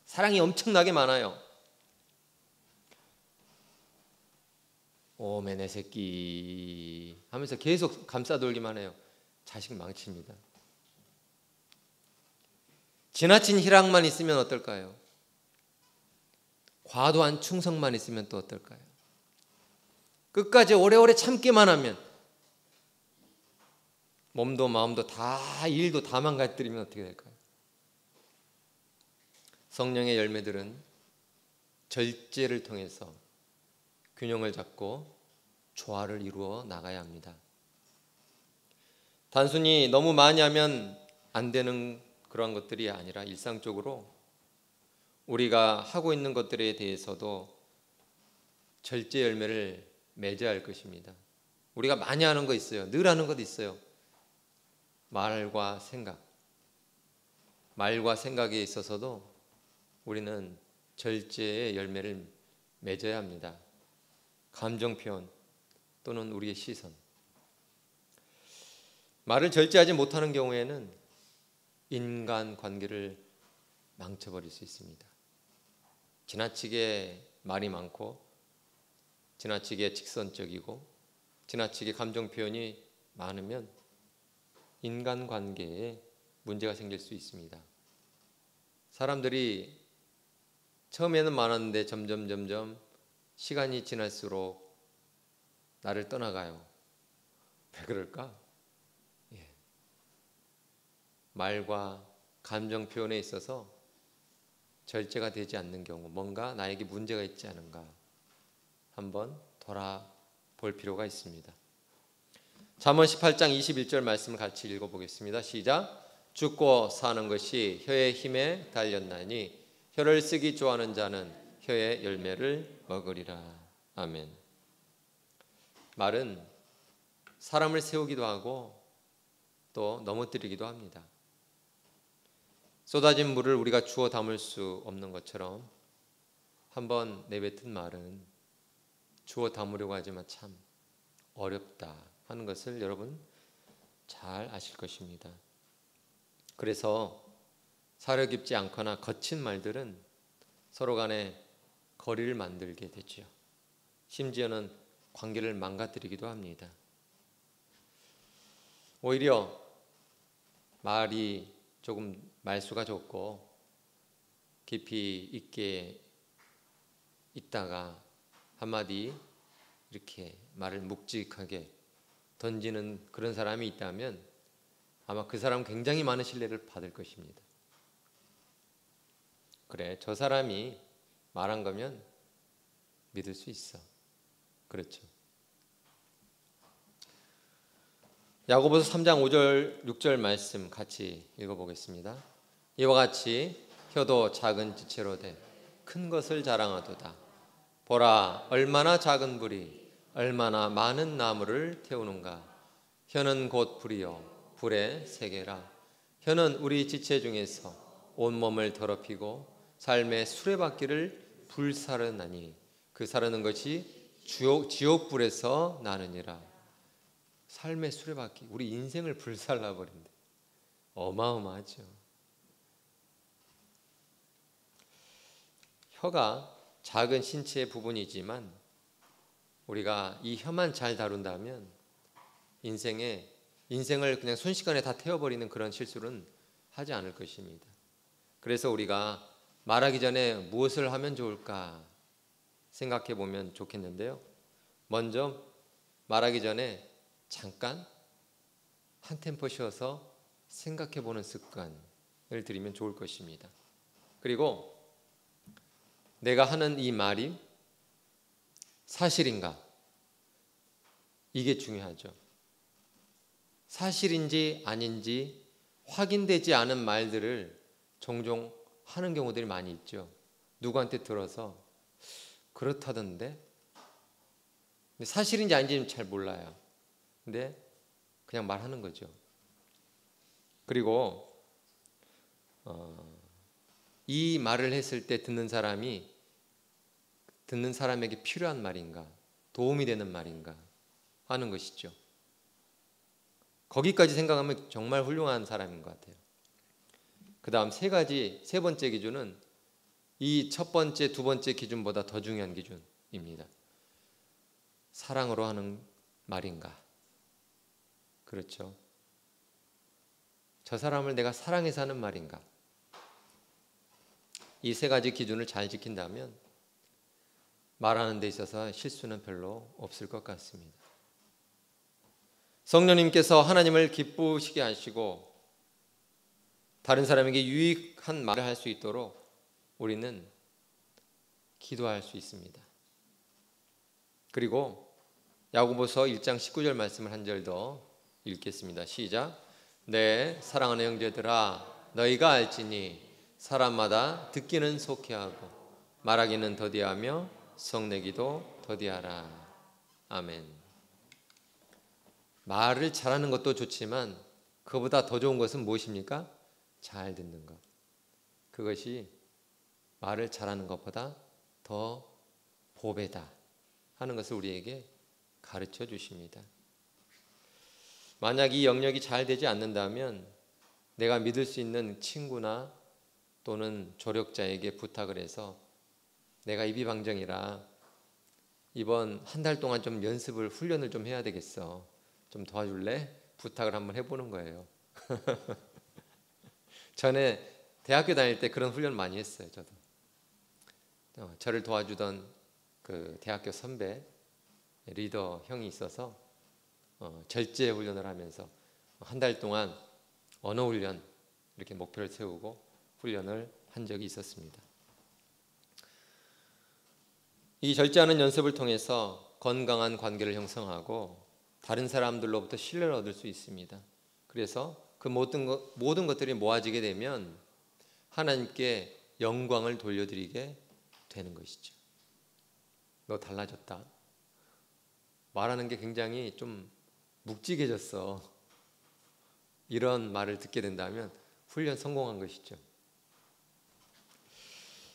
사랑이 엄청나게 많아요. 오메 내 새끼 하면서 계속 감싸돌기만 해요. 자식 망칩니다. 지나친 희락만 있으면 어떨까요? 과도한 충성만 있으면 또 어떨까요? 끝까지 오래오래 참기만 하면 몸도 마음도 다 일도 다 망가뜨리면 어떻게 될까요? 성령의 열매들은 절제를 통해서 균형을 잡고 조화를 이루어 나가야 합니다. 단순히 너무 많이 하면 안 되는 그런 것들이 아니라 일상적으로 우리가 하고 있는 것들에 대해서도 절제 열매를 맺어야 할 것입니다. 우리가 많이 하는 거 있어요. 늘 하는 것도 있어요. 말과 생각에 있어서도 우리는 절제의 열매를 맺어야 합니다. 감정 표현 또는 우리의 시선. 말을 절제하지 못하는 경우에는 인간 관계를 망쳐버릴 수 있습니다. 지나치게 말이 많고 지나치게 직선적이고 지나치게 감정 표현이 많으면 인간관계에 문제가 생길 수 있습니다. 사람들이 처음에는 많았는데 점점 시간이 지날수록 나를 떠나가요. 왜 그럴까? 말과 감정 표현에 있어서 절제가 되지 않는 경우, 뭔가 나에게 문제가 있지 않은가 한번 돌아볼 필요가 있습니다. 잠언 18장 21절 말씀을 같이 읽어보겠습니다. 시작. 죽고 사는 것이 혀의 힘에 달렸나니 혀를 쓰기 좋아하는 자는 혀의 열매를 먹으리라. 아멘. 말은 사람을 세우기도 하고 또 넘어뜨리기도 합니다. 쏟아진 물을 우리가 주워 담을 수 없는 것처럼 한번 내뱉은 말은 주워 담으려고 하지만 참 어렵다 하는 것을 여러분 잘 아실 것입니다. 그래서 사려 깊지 않거나 거친 말들은 서로 간에 거리를 만들게 되죠. 심지어는 관계를 망가뜨리기도 합니다. 오히려 말이 조금 말수가 적고 깊이 있게 있다가 한마디 이렇게 말을 묵직하게 던지는 그런 사람이 있다면 아마 그 사람은 굉장히 많은 신뢰를 받을 것입니다. 그래, 저 사람이 말한 거면 믿을 수 있어. 그렇죠. 야고보서 3장 5절 6절 말씀 같이 읽어보겠습니다. 이와 같이 혀도 작은 지체로 돼 큰 것을 자랑하도다. 보라, 얼마나 작은 불이 얼마나 많은 나무를 태우는가. 혀는 곧 불이요 불의 세계라. 혀는 우리 지체 중에서 온몸을 더럽히고 삶의 수레바퀴를 불사르나니 그 사르는 것이 지옥불에서 나느니라. 삶의 수레바퀴, 우리 인생을 불살라 버린대. 어마어마하죠. 혀가 작은 신체의 부분이지만 우리가 이 혀만 잘 다룬다면 인생을 그냥 순식간에 다 태워버리는 그런 실수는 하지 않을 것입니다. 그래서 우리가 말하기 전에 무엇을 하면 좋을까 생각해 보면 좋겠는데요. 먼저 말하기 전에 잠깐 한 템포 쉬어서 생각해 보는 습관을 들이면 좋을 것입니다. 그리고 내가 하는 이 말이 사실인가? 이게 중요하죠. 사실인지 아닌지 확인되지 않은 말들을 종종 하는 경우들이 많이 있죠. 누구한테 들어서 그렇다던데 사실인지 아닌지는 잘 몰라요. 근데 그냥 말하는 거죠. 그리고 이 말을 했을 때 듣는 사람에게 필요한 말인가, 도움이 되는 말인가 하는 것이죠. 거기까지 생각하면 정말 훌륭한 사람인 것 같아요. 그 다음 세 번째 기준은 이 첫 번째, 두 번째 기준보다 더 중요한 기준입니다. 사랑으로 하는 말인가? 그렇죠. 저 사람을 내가 사랑해서 하는 말인가? 이 세 가지 기준을 잘 지킨다면 말하는 데 있어서 실수는 별로 없을 것 같습니다. 성령님께서 하나님을 기쁘시게 하시고 다른 사람에게 유익한 말을 할 수 있도록 우리는 기도할 수 있습니다. 그리고 야고보서 1장 19절 말씀을 한 절 더 읽겠습니다. 시작. 내 사랑하는 형제들아 너희가 알지니 사람마다 듣기는 속히하고 말하기는 더디하며 성내기도 더디하라. 아멘. 말을 잘하는 것도 좋지만 그보다 더 좋은 것은 무엇입니까? 잘 듣는 것. 그것이 말을 잘하는 것보다 더 보배다 하는 것을 우리에게 가르쳐 주십니다. 만약 이 영역이 잘 되지 않는다면 내가 믿을 수 있는 친구나 또는 조력자에게 부탁을 해서 내가 이비방정이라 이번 한 달 동안 좀 연습을 훈련을 좀 해야 되겠어. 좀 도와줄래? 부탁을 한번 해보는 거예요. 전에 대학교 다닐 때 그런 훈련 많이 했어요. 저도 저를 도와주던 그 대학교 선배 리더 형이 있어서 절제 훈련을 하면서 한 달 동안 언어 훈련 이렇게 목표를 세우고 훈련을 한 적이 있었습니다. 이 절제하는 연습을 통해서 건강한 관계를 형성하고 다른 사람들로부터 신뢰를 얻을 수 있습니다. 그래서 그 모든 것들이 모아지게 되면 하나님께 영광을 돌려드리게 되는 것이죠. 너 달라졌다. 말하는 게 굉장히 좀 묵직해졌어. 이런 말을 듣게 된다면 훈련 성공한 것이죠.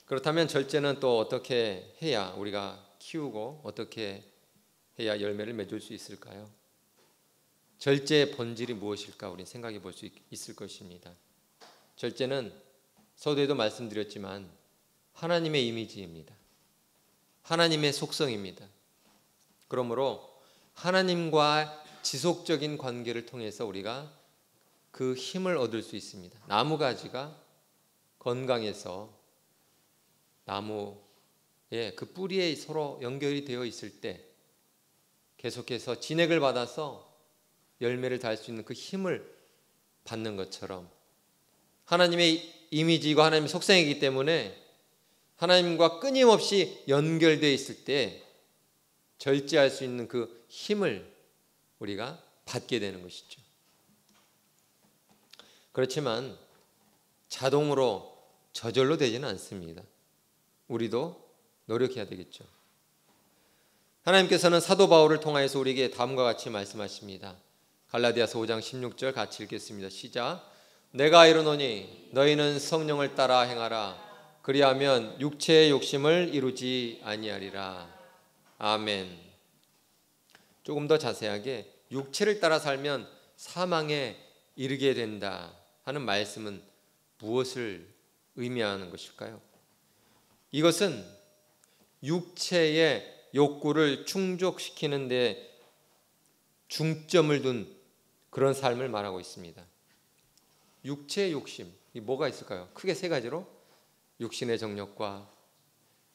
그렇다면 절제는 또 어떻게 해야 우리가 키우고 어떻게 해야 열매를 맺을 수 있을까요? 절제의 본질이 무엇일까 우리는 생각해 볼 수 있을 것입니다. 절제는 서두에도 말씀드렸지만 하나님의 이미지입니다. 하나님의 속성입니다. 그러므로 하나님과 지속적인 관계를 통해서 우리가 그 힘을 얻을 수 있습니다. 나무가지가 건강해서 나무의 그 뿌리에 서로 연결이 되어 있을 때 계속해서 진액을 받아서 열매를 달 수 있는 그 힘을 받는 것처럼 하나님의 이미지이고 하나님의 속성이기 때문에 하나님과 끊임없이 연결되어 있을 때 절제할 수 있는 그 힘을 우리가 받게 되는 것이죠. 그렇지만 자동으로 저절로 되지는 않습니다. 우리도 노력해야 되겠죠. 하나님께서는 사도 바울을 통하여서 우리에게 다음과 같이 말씀하십니다. 갈라디아서 5장 16절 같이 읽겠습니다. 시작. 내가 이르노니 너희는 성령을 따라 행하라. 그리하면 육체의 욕심을 이루지 아니하리라. 아멘. 조금 더 자세하게 육체를 따라 살면 사망에 이르게 된다 하는 말씀은 무엇을 의미하는 것일까요? 이것은 육체의 욕구를 충족시키는 데 중점을 둔 그런 삶을 말하고 있습니다. 육체의 욕심, 이 뭐가 있을까요? 크게 세 가지로 육신의 정욕과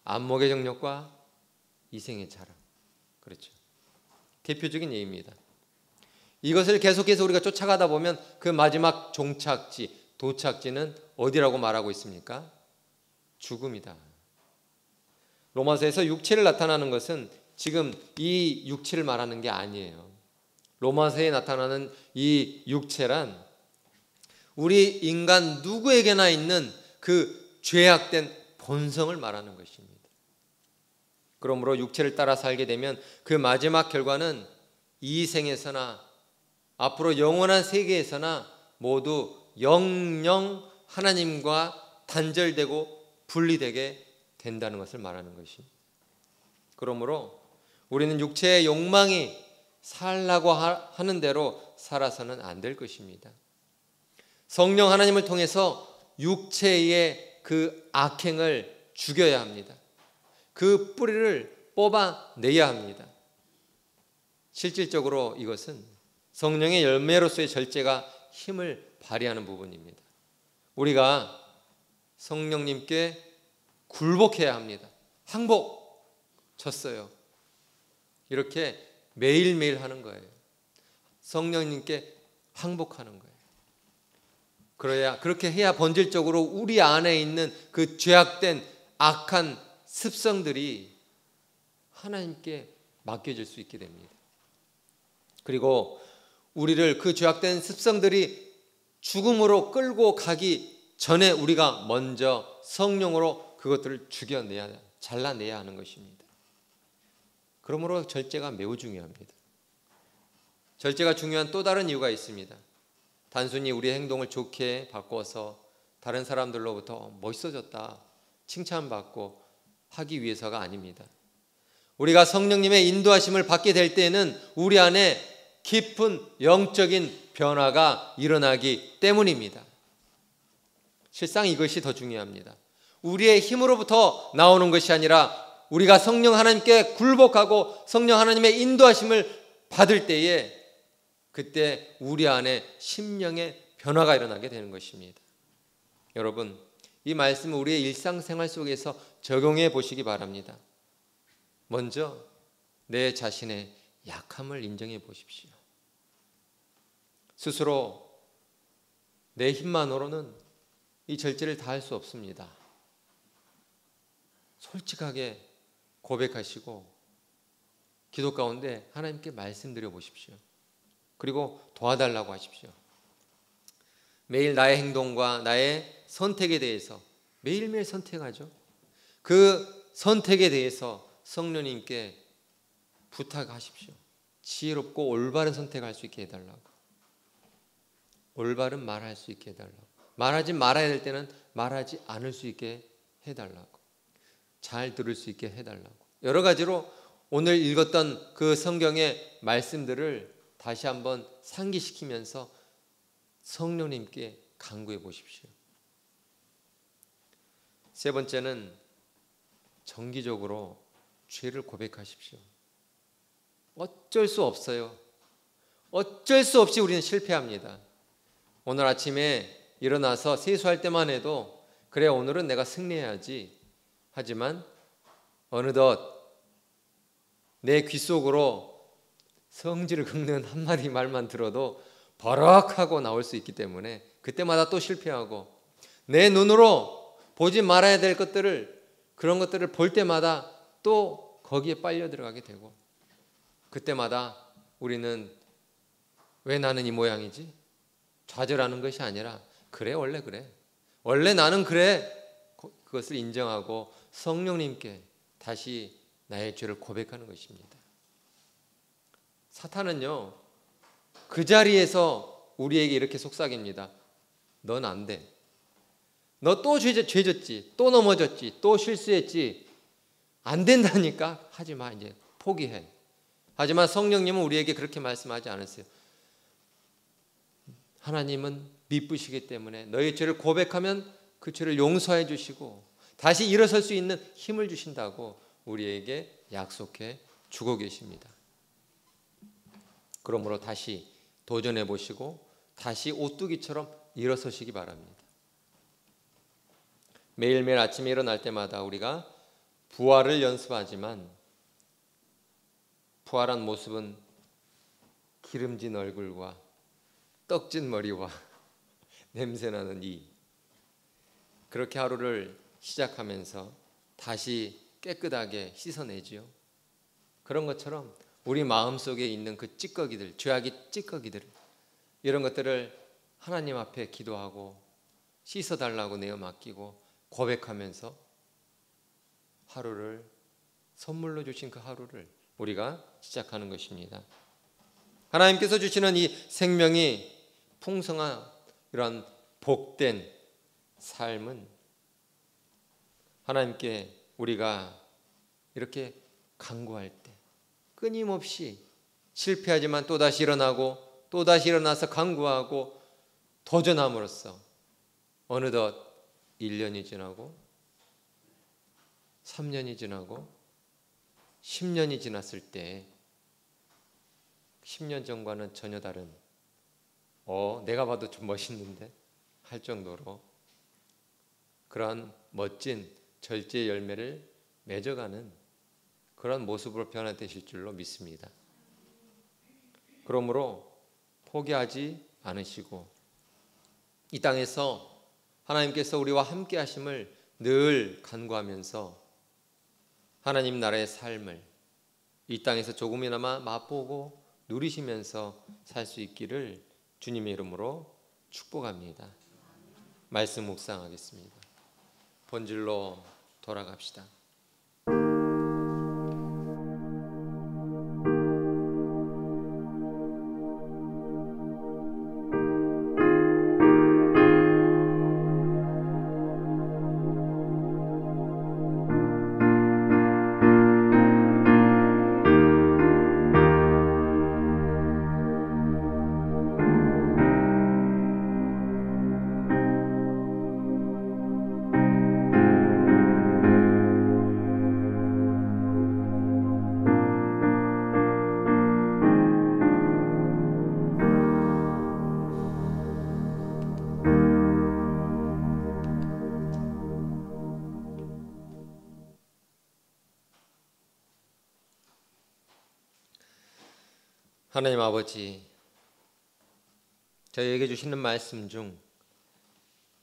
안목의 정욕과 이생의 자랑. 그렇죠. 대표적인 예입니다. 이것을 계속해서 우리가 쫓아가다 보면 그 마지막 종착지, 도착지는 어디라고 말하고 있습니까? 죽음이다. 로마서에서 육체를 나타나는 것은 지금 이 육체를 말하는 게 아니에요. 로마서에 나타나는 이 육체란 우리 인간 누구에게나 있는 그 죄악된 본성을 말하는 것입니다. 그러므로 육체를 따라 살게 되면 그 마지막 결과는 이 생에서나 앞으로 영원한 세계에서나 모두 영영 하나님과 단절되고 분리되게 된다는 것을 말하는 것입니다. 그러므로 우리는 육체의 욕망이 살라고 하는 대로 살아서는 안 될 것입니다. 성령 하나님을 통해서 육체의 그 악행을 죽여야 합니다. 그 뿌리를 뽑아내야 합니다. 실질적으로 이것은 성령의 열매로서의 절제가 힘을 발휘하는 부분입니다. 우리가 성령님께 굴복해야 합니다. 항복 쳤어요. 이렇게 매일매일 하는 거예요. 성령님께 항복하는 거예요. 그렇게 해야 본질적으로 우리 안에 있는 그 죄악된 악한 습성들이 하나님께 맡겨질 수 있게 됩니다. 그리고 우리를 그 죄악된 습성들이 죽음으로 끌고 가기 전에 우리가 먼저 성령으로 그것들을 죽여내야, 잘라내야 하는 것입니다. 그러므로 절제가 매우 중요합니다. 절제가 중요한 또 다른 이유가 있습니다. 단순히 우리의 행동을 좋게 바꿔서 다른 사람들로부터 멋있어졌다, 칭찬받고 하기 위해서가 아닙니다. 우리가 성령님의 인도하심을 받게 될 때에는 우리 안에 깊은 영적인 변화가 일어나기 때문입니다. 실상 이것이 더 중요합니다. 우리의 힘으로부터 나오는 것이 아니라 우리가 성령 하나님께 굴복하고 성령 하나님의 인도하심을 받을 때에 그때 우리 안에 심령의 변화가 일어나게 되는 것입니다. 여러분, 이 말씀을 우리의 일상생활 속에서 적용해 보시기 바랍니다. 먼저 내 자신의 약함을 인정해 보십시오. 스스로 내 힘만으로는 이 절제를 다 할 수 없습니다. 솔직하게 고백하시고 기도 가운데 하나님께 말씀드려 보십시오. 그리고 도와달라고 하십시오. 매일 나의 행동과 나의 선택에 대해서 매일매일 선택하죠. 그 선택에 대해서 성령님께 부탁하십시오. 지혜롭고 올바른 선택할 수 있게 해달라고. 올바른 말할 수 있게 해달라고. 말하지 말아야 될 때는 말하지 않을 수 있게 해달라고. 잘 들을 수 있게 해달라고. 여러 가지로 오늘 읽었던 그 성경의 말씀들을 다시 한번 상기시키면서 성령님께 간구해 보십시오. 세 번째는 정기적으로 죄를 고백하십시오. 어쩔 수 없어요. 어쩔 수 없이 우리는 실패합니다. 오늘 아침에 일어나서 세수할 때만 해도 그래, 오늘은 내가 승리해야지. 하지만 어느덧 내 귀 속으로 성질을 긁는 한마디 말만 들어도 버럭하고 나올 수 있기 때문에 그때마다 또 실패하고, 내 눈으로 보지 말아야 될 것들을, 그런 것들을 볼 때마다 또 거기에 빨려 들어가게 되고, 그때마다 우리는 왜 나는 이 모양이지? 좌절하는 것이 아니라 그래, 원래 그래, 원래 나는 그래, 그것을 인정하고 성령님께 다시 나의 죄를 고백하는 것입니다. 사탄은요, 그 자리에서 우리에게 이렇게 속삭입니다. 넌 안 돼. 너 또 죄졌지, 또 넘어졌지, 또 실수했지. 안 된다니까 하지 마, 이제 포기해. 하지만 성령님은 우리에게 그렇게 말씀하지 않으세요. 하나님은 미쁘시기 때문에 너의 죄를 고백하면 그 죄를 용서해 주시고 다시 일어설 수 있는 힘을 주신다고 우리에게 약속해 주고 계십니다. 그러므로 다시 도전해 보시고 다시 오뚜기처럼 일어서시기 바랍니다. 매일매일 아침에 일어날 때마다 우리가 부활을 연습하지만 부활한 모습은 기름진 얼굴과 떡진 머리와 냄새나는 이, 그렇게 하루를 시작하면서 다시 깨끗하게 씻어내지요. 그런 것처럼 우리 마음속에 있는 그 찌꺼기들, 죄악의 찌꺼기들, 이런 것들을 하나님 앞에 기도하고 씻어달라고 내어 맡기고 고백하면서 하루를, 선물로 주신 그 하루를 우리가 시작하는 것입니다. 하나님께서 주시는 이 생명이 풍성한 이런 복된 삶은 하나님께 우리가 이렇게 간구할 때 끊임없이 실패하지만 또다시 일어나고 또다시 일어나서 간구하고 도전함으로써 어느덧 1년이 지나고 3년이 지나고 10년이 지났을 때 10년 전과는 전혀 다른, 내가 봐도 좀 멋있는데 할 정도로 그러한 멋진 절제의 열매를 맺어가는 그런 모습으로 변화되실 줄로 믿습니다. 그러므로 포기하지 않으시고 이 땅에서 하나님께서 우리와 함께 하심을 늘 간구하면서 하나님 나라의 삶을 이 땅에서 조금이나마 맛보고 누리시면서 살 수 있기를 주님의 이름으로 축복합니다. 말씀 묵상하겠습니다. 본질로 돌아갑시다. 하나님 아버지, 저희에게 주시는 말씀 중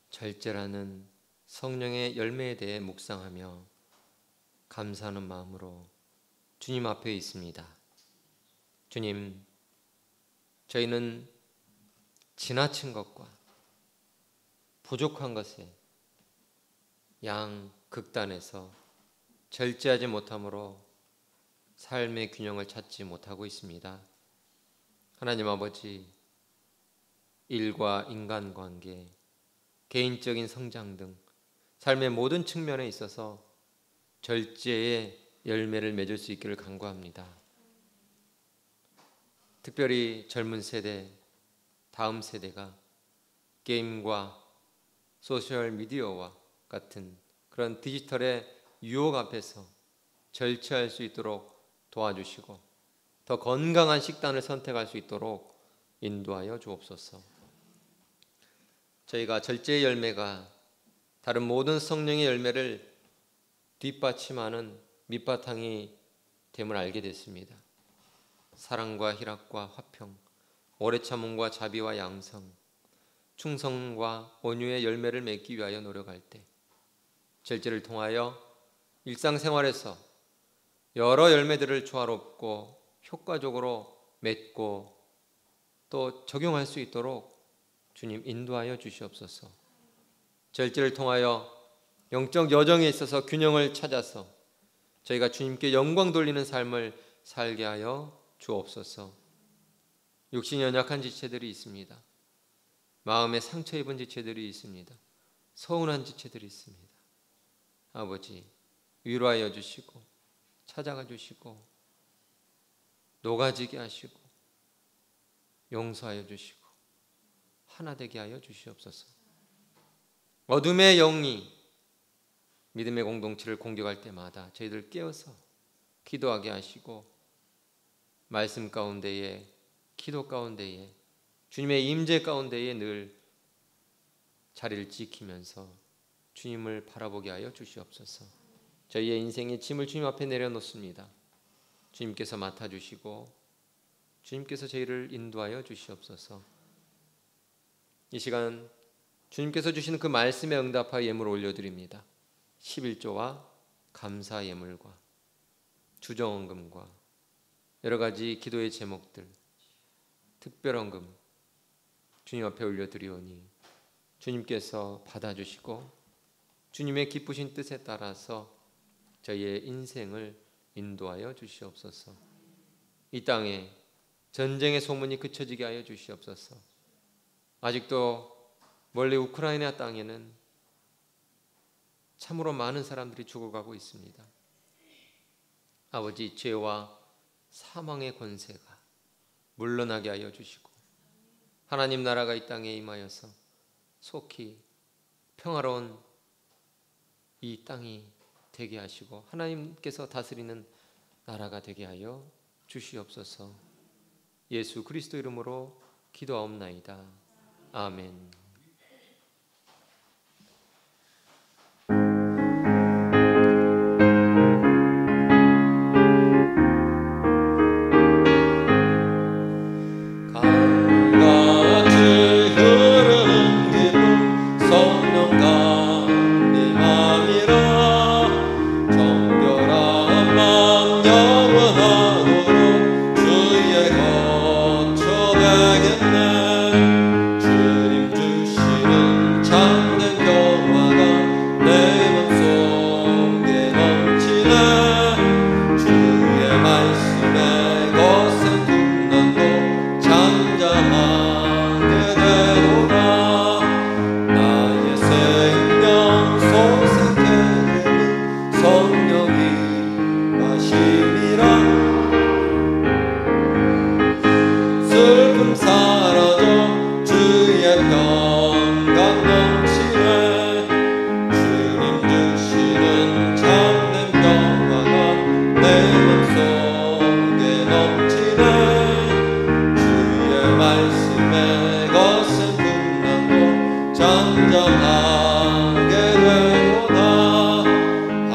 절제라는 성령의 열매에 대해 묵상하며 감사하는 마음으로 주님 앞에 있습니다. 주님, 저희는 지나친 것과 부족한 것에 양극단에서 절제하지 못함으로 삶의 균형을 찾지 못하고 있습니다. 하나님 아버지, 일과 인간관계, 개인적인 성장 등 삶의 모든 측면에 있어서 절제의 열매를 맺을 수 있기를 간구합니다. 특별히 젊은 세대, 다음 세대가 게임과 소셜미디어와 같은 그런 디지털의 유혹 앞에서 절제할 수 있도록 도와주시고 더 건강한 식단을 선택할 수 있도록 인도하여 주옵소서. 저희가 절제의 열매가 다른 모든 성령의 열매를 뒷받침하는 밑바탕이 됨을 알게 됐습니다. 사랑과 희락과 화평, 오래 참음과 자비와 양성, 충성과 온유의 열매를 맺기 위하여 노력할 때 절제를 통하여 일상생활에서 여러 열매들을 조화롭고 효과적으로 맺고 또 적용할 수 있도록 주님 인도하여 주시옵소서. 절제를 통하여 영적 여정에 있어서 균형을 찾아서 저희가 주님께 영광 돌리는 삶을 살게 하여 주옵소서. 육신이 연약한 지체들이 있습니다. 마음에 상처 입은 지체들이 있습니다. 서운한 지체들이 있습니다. 아버지, 위로하여 주시고 찾아가 주시고 녹아지게 하시고 용서하여 주시고 하나 되게 하여 주시옵소서. 어둠의 영이 믿음의 공동체를 공격할 때마다 저희들 깨어서 기도하게 하시고 말씀 가운데에, 기도 가운데에, 주님의 임재 가운데에 늘 자리를 지키면서 주님을 바라보게 하여 주시옵소서. 저희의 인생의 짐을 주님 앞에 내려놓습니다. 주님께서 맡아주시고 주님께서 저희를 인도하여 주시옵소서. 이 시간 주님께서 주시는 그 말씀에 응답하여 예물을 올려드립니다. 11조와 감사 예물과 주정헌금과 여러 가지 기도의 제목들, 특별헌금 주님 앞에 올려드리오니 주님께서 받아주시고 주님의 기쁘신 뜻에 따라서 저희의 인생을 인도하여 주시옵소서. 이 땅에 전쟁의 소문이 그쳐지게 하여 주시옵소서. 아직도 멀리 우크라이나 땅에는 참으로 많은 사람들이 죽어가고 있습니다. 아버지, 죄와 사망의 권세가 물러나게 하여 주시고 하나님 나라가 이 땅에 임하여서 속히 평화로운 이 땅이 되게 하시고 하나님께서 다스리는 나라가 되게 하여 주시옵소서. 예수 그리스도 이름으로 기도하옵나이다. 아멘. 강같이 흐르는 길 잠잠하게 되도다.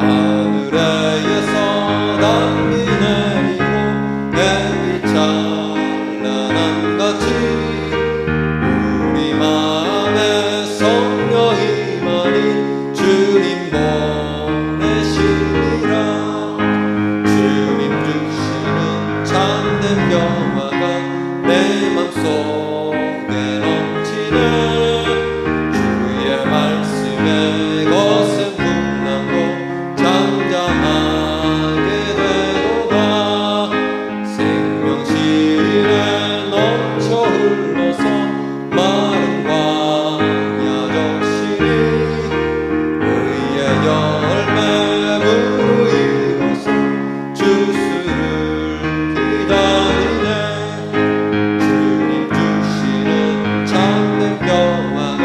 하늘에서 담비 내리고 햇빛 찬란한 같이 우리 마음에 성령 임하니 주님 보내시리라. 주님 주시는 참된 평화가 내 맘속에 넘치네. 주의 말씀에 거센 풍랑도 잠잠하게 되도다. 생명실에 넘쳐 흘러서 마른 광야 적시니 의의 열매 무르익어서 주스를 기다리네. 주님 주시는 참된 평화가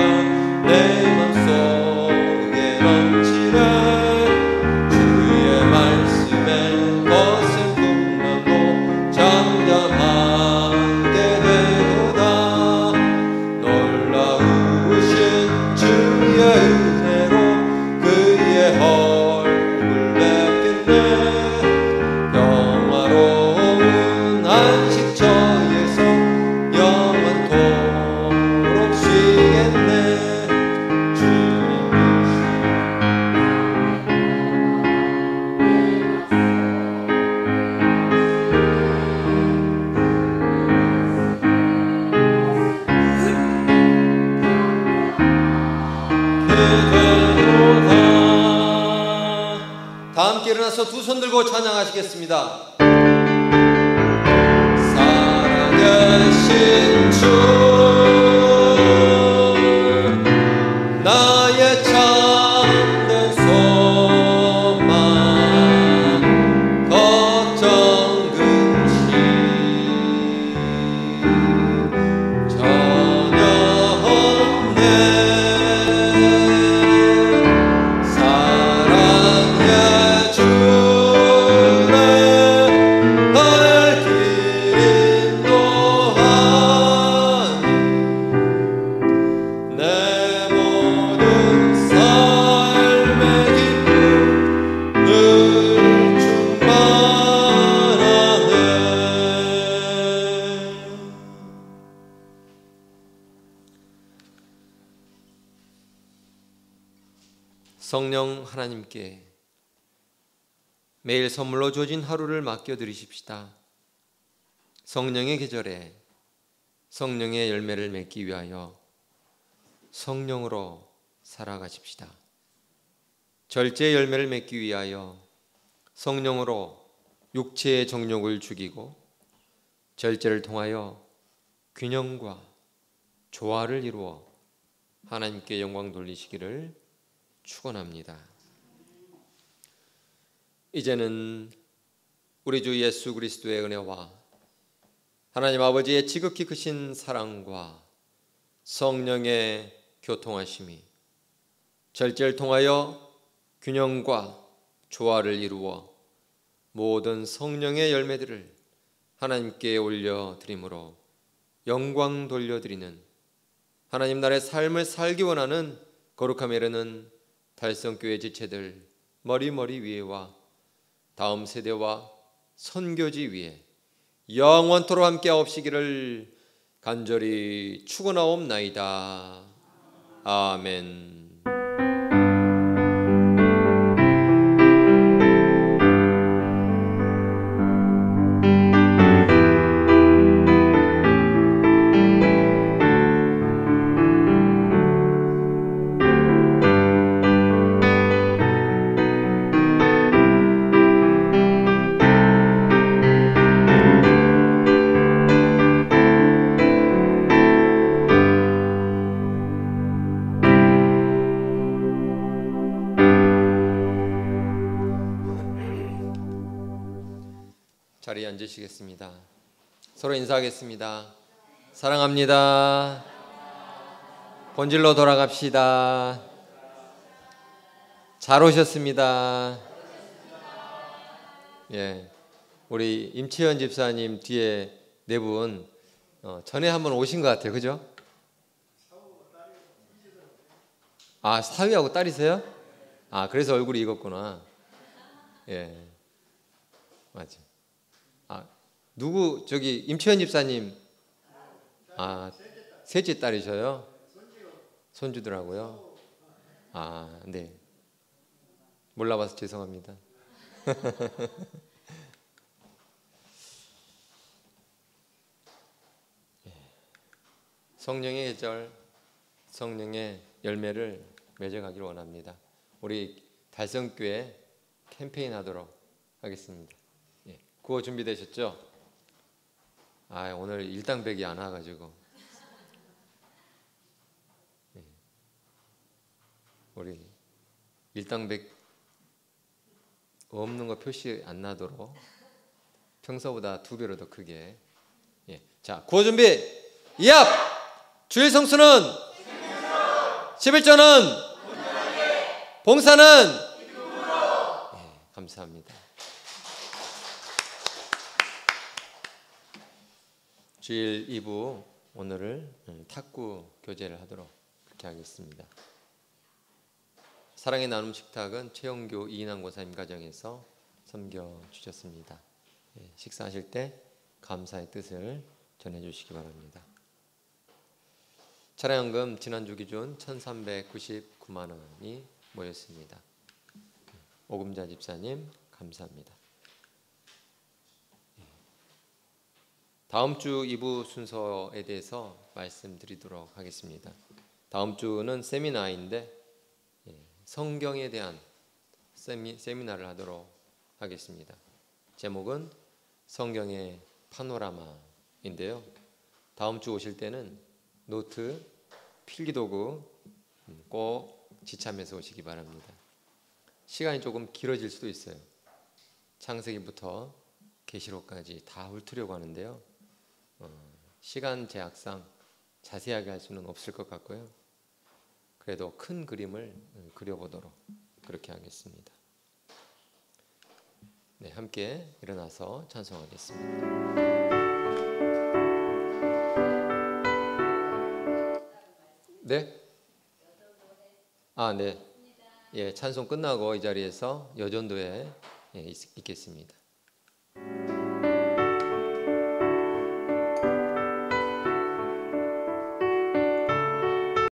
내 맘속에 넘치네. 주의 말씀에 거센 풍랑도 잠잠하게 되도다. 놀라우신 주의 은혜로 그의 얼굴 뵙겠네. 영화로운 안식처에서 영원토록 쉬겠네. 주님 되도다. 다 함께 일어나서 두 손 들고 찬양하시겠습니다. 살아계신 주 나의 참된 소망 걱정 근심 전혀 없네. 사랑의 주를 날 길 인도하니 내 모든 삶의 기쁨 늘 충만하네. 성령 하나님께 매일 선물로 주어진 하루를 맡겨드리십시다. 성령의 계절에 성령의 열매를 맺기 위하여 성령으로 살아가십시다. 절제의 열매를 맺기 위하여 성령으로 육체의 정욕을 죽이고 절제를 통하여 균형과 조화를 이루어 하나님께 영광 돌리시기를 축원합니다. 이제는 우리 주 예수 그리스도의 은혜와 하나님 아버지의 지극히 크신 사랑과 성령의 교통하심이 절제를 통하여 균형과 조화를 이루어 모든 성령의 열매들을 하나님께 올려드림으로 영광 돌려드리는 하나님 나라의 삶을 살기 원하는 거룩함에 이르는 달성교회 지체들 머리 위에와 다음 세대와 선교지 위에 영원토록 함께하옵시기를 간절히 축원하옵나이다. 아멘. 자리에 앉으시겠습니다. 서로 인사하겠습니다. 사랑합니다. 본질로 돌아갑시다. 잘 오셨습니다. 예, 우리 임채연 집사님 뒤에 네 분 전에 한번 오신 것 같아요, 그죠? 아, 사위하고 딸이세요? 아, 그래서 얼굴이 익었구나. 예, 맞아. 아, 누구 저기 임채연 집사님? 아, 셋째 딸이셔요? 손주더라고요. 아, 네. 몰라봐서 죄송합니다. 성령의 계절, 성령의 열매를 맺어가기를 원합니다. 우리 달성교회 캠페인 하도록 하겠습니다. 예, 구호 준비되셨죠? 아, 오늘 일당백이 안 와가지고 예, 우리 일당백 없는 거 표시 안 나도록 평소보다 2배로 더 크게. 예, 자, 구호 준비. 이압! 주일 성수는 11조는 봉사는 예, 감사합니다. 주일 2부 오늘을 탁구 교제를 하도록 그렇게 하겠습니다. 사랑의 나눔 식탁은 최영교 이인환 권사님 가정에서 섬겨주셨습니다. 예, 식사하실 때 감사의 뜻을 전해주시기 바랍니다. 차량연금 지난주 기준 1,399만 원이 모였습니다. 오금자 집사님 감사합니다. 다음 주 2부 순서에 대해서 말씀드리도록 하겠습니다. 다음 주는 세미나인데 성경에 대한 세미나를 하도록 하겠습니다. 제목은 성경의 파노라마인데요. 다음 주 오실 때는 노트, 필기도구 꼭 지참해서 오시기 바랍니다. 시간이 조금 길어질 수도 있어요. 창세기부터 계시록까지 다 훑으려고 하는데요. 시간 제약상 자세하게 할 수는 없을 것 같고요. 그래도 큰 그림을 그려보도록 그렇게 하겠습니다. 네, 함께 일어나서 찬송하겠습니다. 네? 아, 네. 예, 찬송 끝나고 이 자리에서 여전도에 있겠습니다.